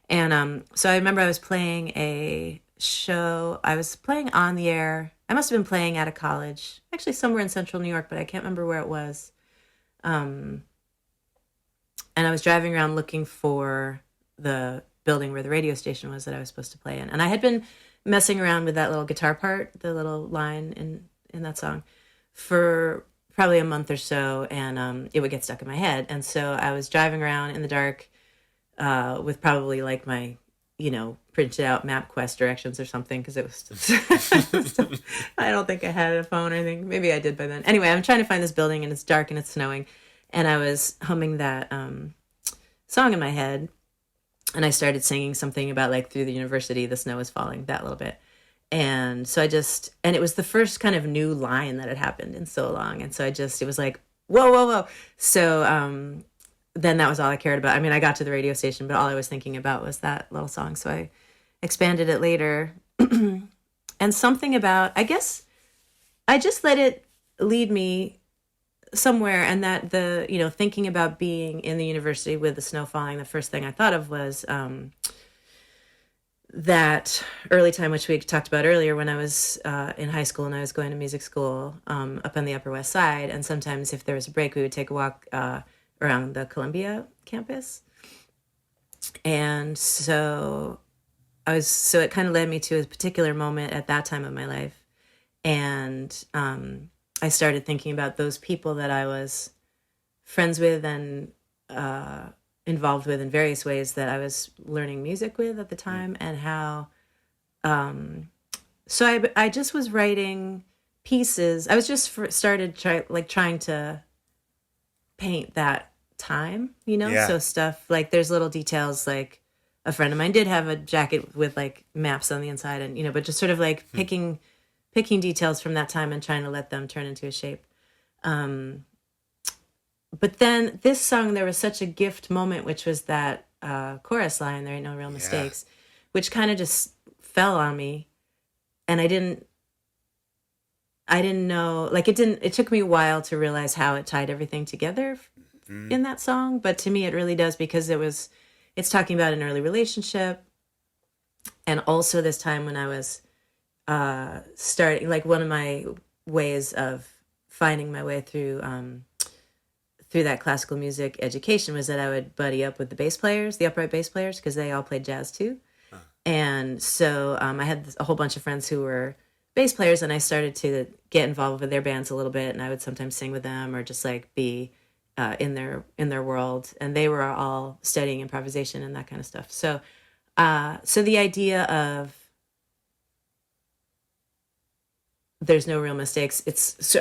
B: And so I remember I was playing a show. I was playing on the air. I must have been playing at a college, actually somewhere in central New York, but I can't remember where it was. And I was driving around looking for the building where the radio station was that I was supposed to play in. And I had been messing around with that little guitar part, the little line in that song, for probably a month or so, and it would get stuck in my head. And so I was driving around in the dark with probably like my, printed out MapQuest directions or something, because it was I don't think I had a phone or anything. Maybe I did by then. Anyway, I'm trying to find this building, and it's dark and it's snowing, and I was humming that song in my head, and I started singing something about like through the university, the snow is falling, that little bit. And so and it was the first kind of new line that had happened in so long. And so it was like, whoa, whoa, whoa. So then that was all I cared about. I mean, I got to the radio station, but all I was thinking about was that little song. So I expanded it later. And something about, I guess, I just let it lead me somewhere. And that thinking about being in the university with the snow falling, the first thing I thought of was that early time, which we talked about earlier, when I was in high school and I was going to music school up on the Upper West Side. And sometimes if there was a break, we would take a walk around the Columbia campus. And so it kind of led me to a particular moment at that time of my life. And I started thinking about those people that I was friends with and involved with in various ways that I was learning music with at the time, and how So I just was writing pieces. I was just trying to paint that time,
A: Yeah.
B: so stuff like there's little details, like a friend of mine did have a jacket with like maps on the inside, and but just sort of like picking details from that time and trying to let them turn into a shape. But then this song, there was such a gift moment, which was that chorus line, "There ain't no real mistakes," which kind of just fell on me, and I didn't know, like it took me a while to realize how it tied everything together in that song, but to me it really does, because it's talking about an early relationship, and also this time when I was starting, like one of my ways of finding my way through that classical music education was that I would buddy up with the upright bass players, because they all played jazz too. And so I had a whole bunch of friends who were bass players, and I started to get involved with their bands a little bit, and I would sometimes sing with them or just like be in their world, and they were all studying improvisation and that kind of stuff. So the idea of there's no real mistakes.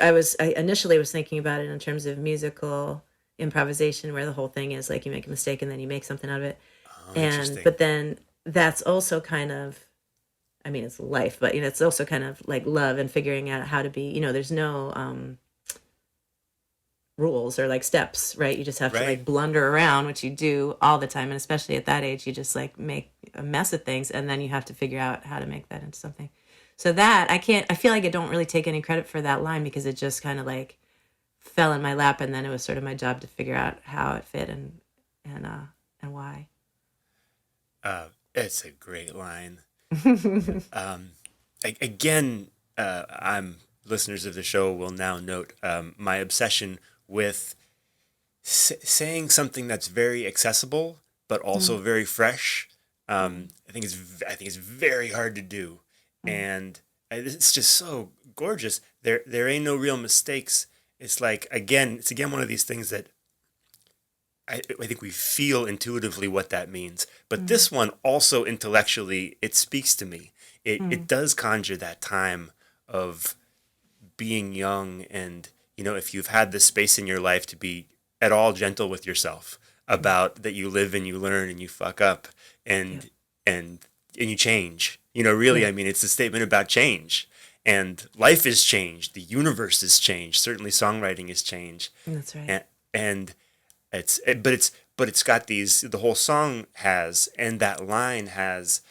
B: I initially was thinking about it in terms of musical improvisation, where the whole thing is like you make a mistake and then you make something out of it. But then that's also kind of, I mean, it's life, but it's also kind of like love and figuring out how to be, there's no rules or like steps, right? You just have to like blunder around, which you do all the time, and especially at that age, you just like make a mess of things, and then you have to figure out how to make that into something. So that I feel like I don't really take any credit for that line, because it just kind of like fell in my lap, and then it was sort of my job to figure out how it fit and why.
A: It's a great line. Again, listeners of the show will now note my obsession with saying something that's very accessible but also very fresh. I think it's very hard to do, and it's just so gorgeous. There ain't no real mistakes. It's like it's again one of these things that I think we feel intuitively what that means. But this one also intellectually, it speaks to me. It does conjure that time of being young, and if you've had this space in your life to be at all gentle with yourself about that, you live and you learn and you fuck up and you change. Really, I mean, it's a statement about change, and life is changed. The universe is changed. Certainly, songwriting is changed.
B: That's right.
A: And it's got the whole song has, and that line has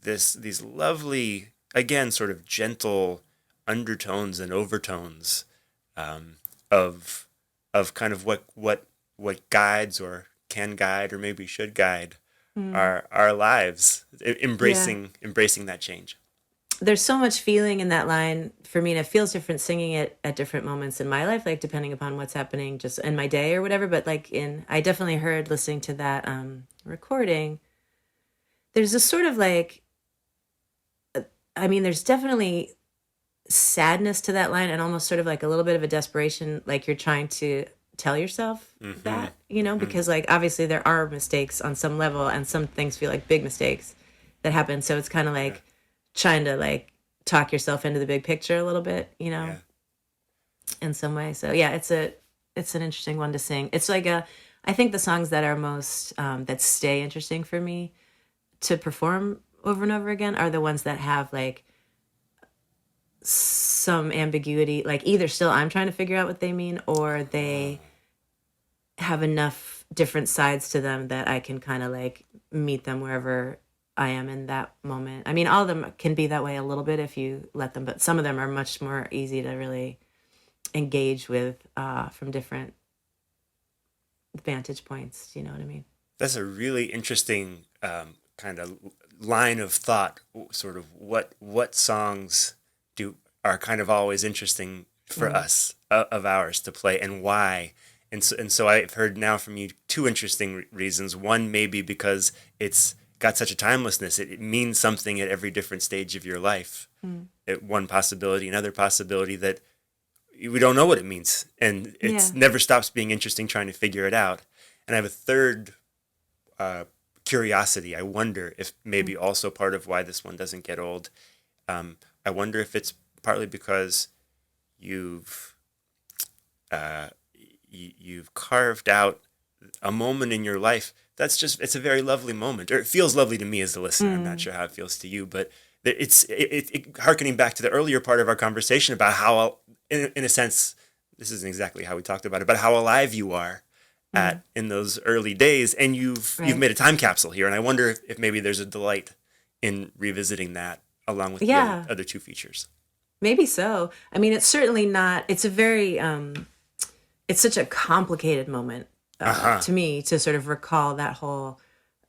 A: these lovely, again, sort of gentle undertones and overtones of kind of what guides or can guide or maybe should guide our lives, embracing that change.
B: There's so much feeling in that line for me, and it feels different singing it at different moments in my life, like depending upon what's happening just in my day or whatever. But like I definitely heard listening to that recording, there's a sort of like, I mean, there's definitely sadness to that line, and almost sort of like a little bit of a desperation, like you're trying to tell yourself that, because like obviously there are mistakes on some level, and some things feel like big mistakes that happen. So it's kind of like trying to like talk yourself into the big picture a little bit, in some way. So yeah, it's an interesting one to sing. It's like I think the songs that are most that stay interesting for me to perform over and over again are the ones that have like some ambiguity, like either still I'm trying to figure out what they mean, or they have enough different sides to them that I can kind of like meet them wherever I am in that moment. I mean, all of them can be that way a little bit if you let them, but some of them are much more easy to really engage with from different vantage points. Do you know what I mean?
A: That's a really interesting kind of line of thought, sort of what songs are kind of always interesting for us, of ours to play, and why. And so I've heard now from you two interesting reasons. One, maybe because it's got such a timelessness. It means something at every different stage of your life. One possibility, another possibility that we don't know what it means. And it never stops being interesting trying to figure it out. And I have a third curiosity. I wonder if maybe also part of why this one doesn't get old I wonder if it's partly because you've carved out a moment in your life that's just, it's a very lovely moment, or it feels lovely to me as the listener. I'm not sure how it feels to you, but it's hearkening back to the earlier part of our conversation about how, in a sense, this isn't exactly how we talked about it, but how alive you are in those early days, and you've made a time capsule here, and I wonder if maybe there's a delight in revisiting that along with the other two features.
B: Maybe so. I mean, it's certainly not. It's a very. It's such a complicated moment to me to sort of recall that whole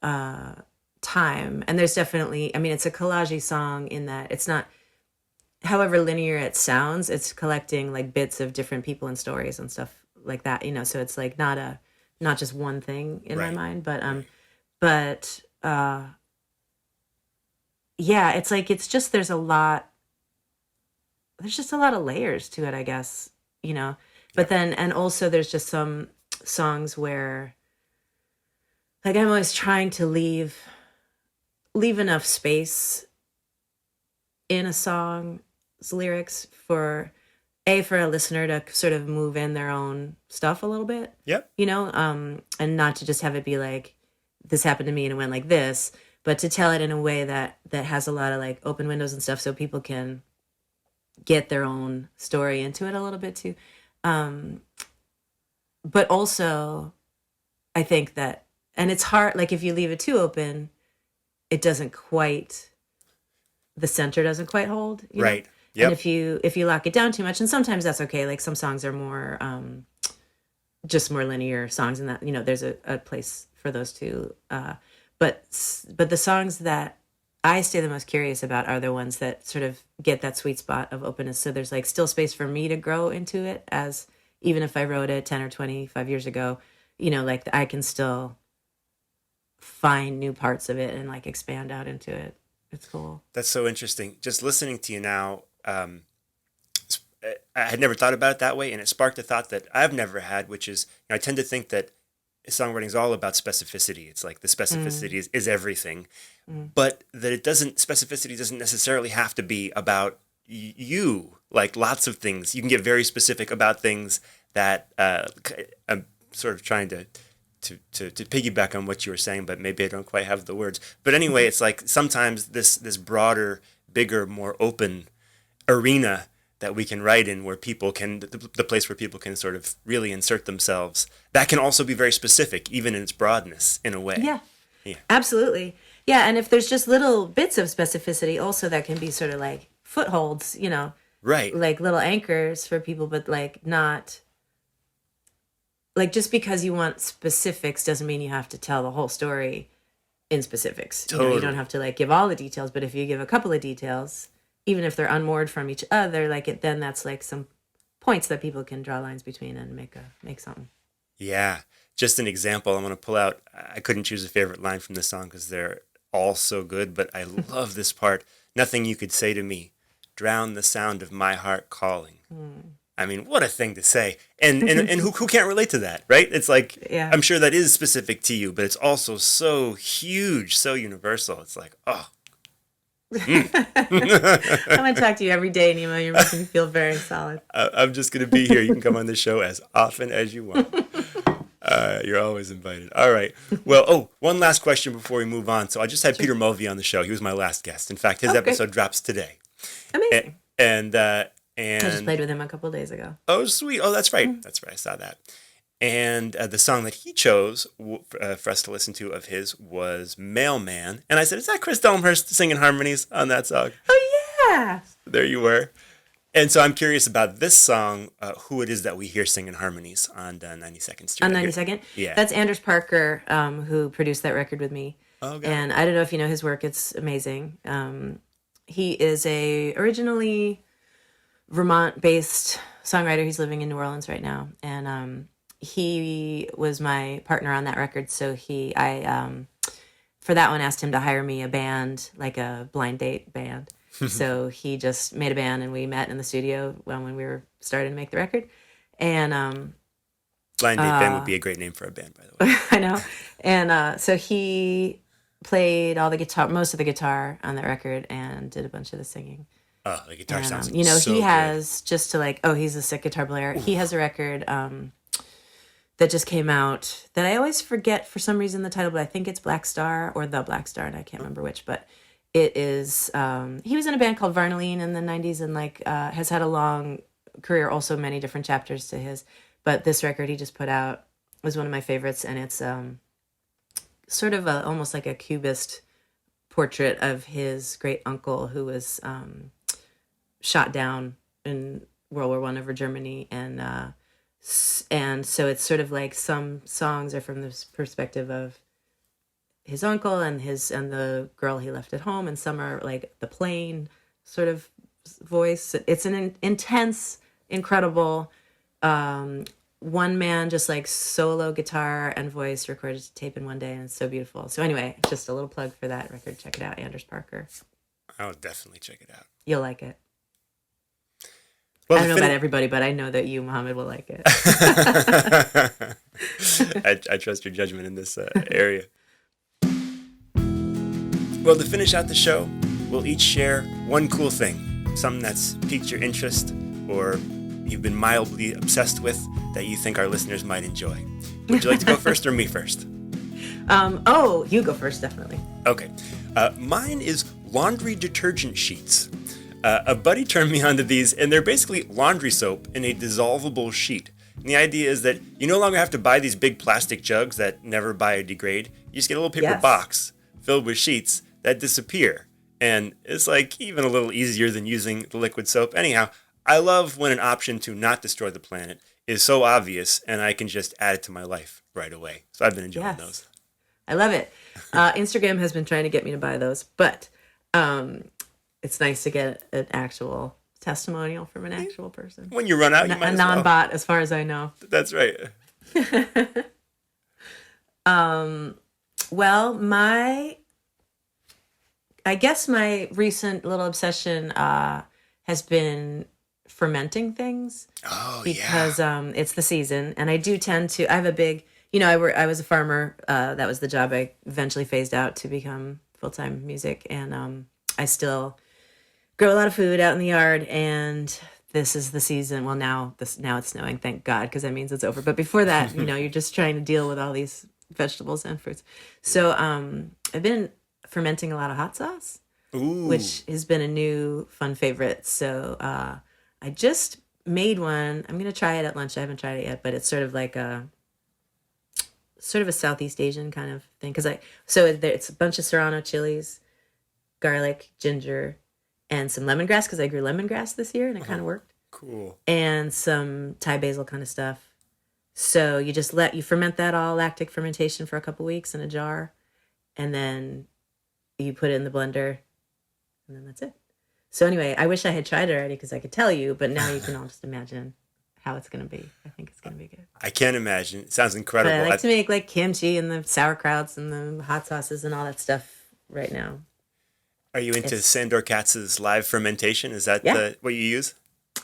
B: time. And there's definitely. I mean, it's a collage song in that it's not. However linear it sounds, it's collecting like bits of different people and stories and stuff like that. You know, so it's like not just one thing in my mind, but yeah, it's like it's just there's just a lot of layers to it, I guess, you know. But then, and also there's just some songs where like I'm always trying to leave enough space in a song's lyrics for a listener to sort of move in their own stuff a little bit.
A: Yep.
B: You know, and not to just have it be like, this happened to me and it went like this, but to tell it in a way that has a lot of like open windows and stuff so people can get their own story into it a little bit too. But also I think that, and it's hard, like if you leave it too open, it doesn't quite, the center doesn't quite hold. You know?
A: Yep.
B: And if you lock it down too much, and sometimes that's okay. Like some songs are more, just more linear songs, and that, you know, there's a place for those too. But the songs that I stay the most curious about are the ones that sort of get that sweet spot of openness. So there's like still space for me to grow into it, as even if I wrote it 10 or 25 years ago, you know, like I can still find new parts of it and like expand out into it. It's cool.
A: That's so interesting. Just listening to you now, I had never thought about it that way, and it sparked a thought that I've never had, which is, you know, I tend to think that songwriting is all about specificity. It's like the specificity is everything, but that specificity doesn't necessarily have to be about you. Like lots of things, you can get very specific about things that I'm sort of trying to piggyback on what you were saying, but maybe I don't quite have the words. But anyway, it's like sometimes this broader, bigger, more open arena that we can write in, where people can, the place where people can sort of really insert themselves, that can also be very specific, even in its broadness, in a way.
B: Yeah. Absolutely. Yeah, and if there's just little bits of specificity also that can be sort of like footholds, you know,
A: right,
B: like little anchors for people, but like not, like just because you want specifics doesn't mean you have to tell the whole story in specifics.
A: Totally.
B: You know, you don't have to like give all the details, but if you give a couple of details, even if they're unmoored from each other, like it, then that's like some points that people can draw lines between and make something.
A: Yeah. Just an example, I'm going to pull out, I couldn't choose a favorite line from this song because they're all so good, but I love this part. Nothing you could say to me, drown the sound of my heart calling. I mean, what a thing to say. And who can't relate to that, right? It's like,
B: yeah.
A: I'm sure that is specific to you, but it's also so huge, so universal. It's like, oh.
B: I'm going to talk to you every day, Nemo. You're making me feel very solid.
A: I'm just going to be here. You can come on the show as often as you want. You're always invited. All right. Well, one last question before we move on. So I just had Peter Mulvey on the show. He was my last guest. In fact, his episode drops today.
B: Amazing.
A: And
B: I just played with him a couple of days ago.
A: Oh, sweet. Oh, that's right. That's right. I saw that. And the song that he chose for us to listen to of his was Mailman. And I said, is that Kris Delmhorst singing harmonies on that song?
B: Oh, yeah.
A: There you were. And so I'm curious about this song, who it is that we hear singing harmonies on 92nd Street.
B: On 92nd?
A: Yeah.
B: That's Anders Parker, who produced that record with me.
A: Okay.
B: And I don't know if you know his work. It's amazing. He is a originally Vermont-based songwriter. He's living in New Orleans right now. And he was my partner on that record. So I for that one, asked him to hire me a band, like a blind date band. So he just made a band, and we met in the studio when we were starting to make the record. And
A: Blind Date Band would be a great name for a band, by the way.
B: I know. And so he played all the guitar, most of the guitar on that record, and did a bunch of the singing.
A: Oh, the guitar
B: And,
A: sounds
B: he
A: good.
B: has, just to like, he's a sick guitar player. He has a record that just came out that I always forget for some reason the title, but I think it's Black Star or The Black Star, and I can't remember which, but it is, he was in a band called Varnaline in the 90s and like has had a long career, also many different chapters to his, but this record he just put out was one of my favorites, and it's sort of almost like a cubist portrait of his great uncle who was shot down in World War I over Germany, and so it's sort of like some songs are from the perspective of his uncle and the girl he left at home, and some are like the plain sort of voice. It's an intense, incredible one man just like solo guitar and voice recorded to tape in one day, and it's so beautiful. So anyway, just a little plug for that record. Check it out, Anders Parker. I'll
A: definitely check it out.
B: You'll like it.
A: Well,
B: I don't know about everybody, but I know that you, Mohammed, will like it.
A: I trust your judgment in this area. Well, to finish out the show, we'll each share one cool thing, something that's piqued your interest or you've been mildly obsessed with that you think our listeners might enjoy. Would you like to go first or me first?
B: You go first, definitely.
A: Okay. Mine is laundry detergent sheets. A buddy turned me onto these, and they're basically laundry soap in a dissolvable sheet. And the idea is that you no longer have to buy these big plastic jugs that never biodegrade. You just get a little paper box filled with sheets that disappear. And it's like even a little easier than using the liquid soap. Anyhow, I love when an option to not destroy the planet is so obvious, and I can just add it to my life right away. So I've been enjoying those.
B: I love it. Instagram has been trying to get me to buy those, but it's nice to get an actual testimonial from an actual person.
A: When you run out, you might
B: a non-bot, as far as I know.
A: That's right.
B: Well, I guess my recent little obsession has been fermenting things.
A: Oh,
B: because it's the season, and I do tend to. I have a big, I was a farmer. That was the job I eventually phased out to become full-time music, and I still grow a lot of food out in the yard, and this is the season. Well, now it's snowing, thank God, because that means it's over. But before that, you're just trying to deal with all these vegetables and fruits. So I've been fermenting a lot of hot sauce, which has been a new fun favorite. So I just made one. I'm gonna try it at lunch. I haven't tried it yet, but it's sort of like a Southeast Asian kind of thing. It's a bunch of serrano chilies, garlic, ginger, and some lemongrass, because I grew lemongrass this year and it kind of worked.
A: Cool.
B: And some Thai basil kind of stuff. So you just you ferment that all, lactic fermentation, for a couple weeks in a jar, and then you put it in the blender, and then that's it. So anyway, I wish I had tried it already because I could tell you, but now you can all just imagine how it's going to be. I think it's going to be good.
A: I can't imagine. It sounds incredible.
B: But I like to make like kimchi and the sauerkrauts and the hot sauces and all that stuff right now.
A: Are you into Sandor Katz's live fermentation? Is that what you use?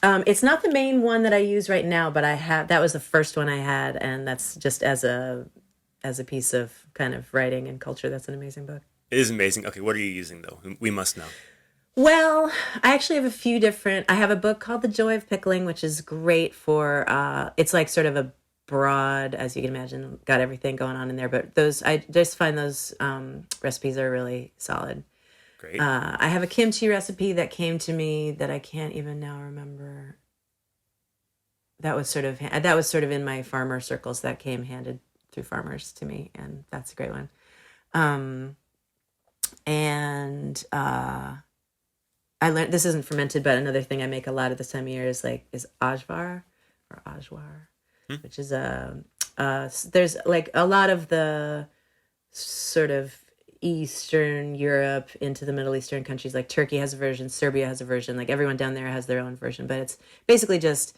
B: It's not the main one that I use right now, but that was the first one I had, and that's just as a piece of kind of writing and culture. That's an amazing book.
A: It is amazing. Okay, what are you using though? We must know.
B: Well, I actually have a few different. I have a book called The Joy of Pickling, which is great for. It's like sort of a broad, as you can imagine, got everything going on in there. But I just find those recipes are really solid.
A: Great.
B: I have a kimchi recipe that came to me that I can't even now remember. That was sort of in my farmer circles. That came handed through farmers to me, and that's a great one. I learned, this isn't fermented, but another thing I make a lot of this time of year is ajvar, which is there's like a lot of the sort of Eastern Europe into the Middle Eastern countries, like Turkey has a version, Serbia has a version, like everyone down there has their own version, but it's basically just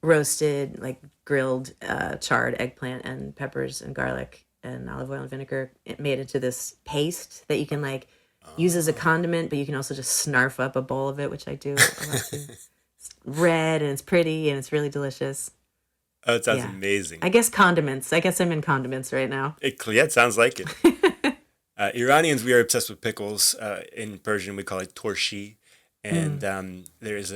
B: roasted, like grilled, charred eggplant and peppers and garlic and olive oil and vinegar made into this paste that you can like use as a condiment, but you can also just snarf up a bowl of it, which I do a lot too. It's red and it's pretty and it's really delicious.
A: Oh, it sounds amazing.
B: I guess condiments. I guess I'm in condiments right now.
A: It sounds like it. Iranians, we are obsessed with pickles. In Persian, we call it torshi. And there's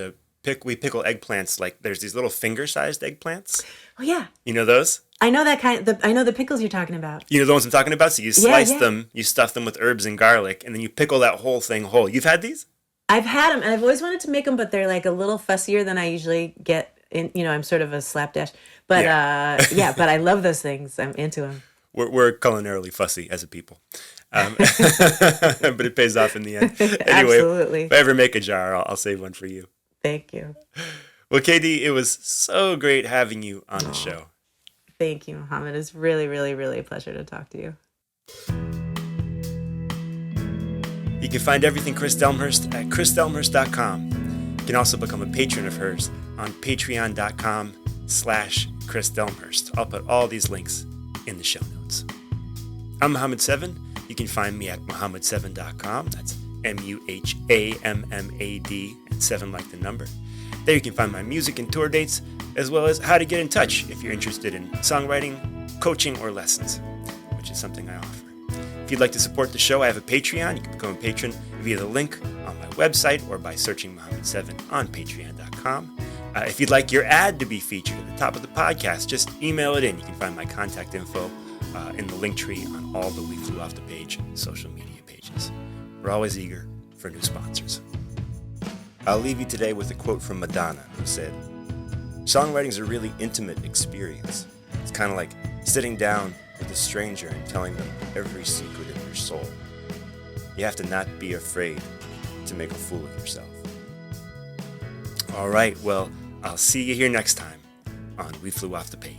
A: we pickle eggplants. Like there's these little finger-sized eggplants.
B: Oh yeah.
A: You know those?
B: I know that I know the pickles you're talking about.
A: You know the ones I'm talking about? So you slice them, you stuff them with herbs and garlic, and then you pickle that whole thing whole. You've had these?
B: I've had them, and I've always wanted to make them, but they're like a little fussier than I usually get. I'm sort of a slapdash. But but I love those things. I'm into them.
A: We're culinarily fussy as a people. But it pays off in the end. Anyway,
B: Absolutely.
A: If I ever make a jar, I'll save one for you.
B: Thank you.
A: Well, KD, it was so great having you on the show.
B: Thank you, Mohammed. It's really, really, really a pleasure to talk to you.
A: You can find everything Kris Delmhorst at krisdelmhorst.com. You can also become a patron of hers on patreon.com/Kris Delmhorst. I'll put all these links in the show notes. I'm Mohammed7. You can find me at Mohammed7.com. That's MUHAMMAD and 7 like the number. There you can find my music and tour dates, as well as how to get in touch if you're interested in songwriting, coaching, or lessons, which is something I offer. If you'd like to support the show, I have a Patreon. You can become a patron via the link on my website or by searching Mohammed7 on patreon.com. If you'd like your ad to be featured at the top of the podcast, just email it in. You can find my contact info in the link tree on all the We Flew Off the Page social media pages. We're always eager for new sponsors. I'll leave you today with a quote from Madonna, who said, "Songwriting is a really intimate experience. It's kind of like sitting down with a stranger and telling them every secret of your soul. You have to not be afraid to make a fool of yourself." All right, well, I'll see you here next time on We Flew Off the Page.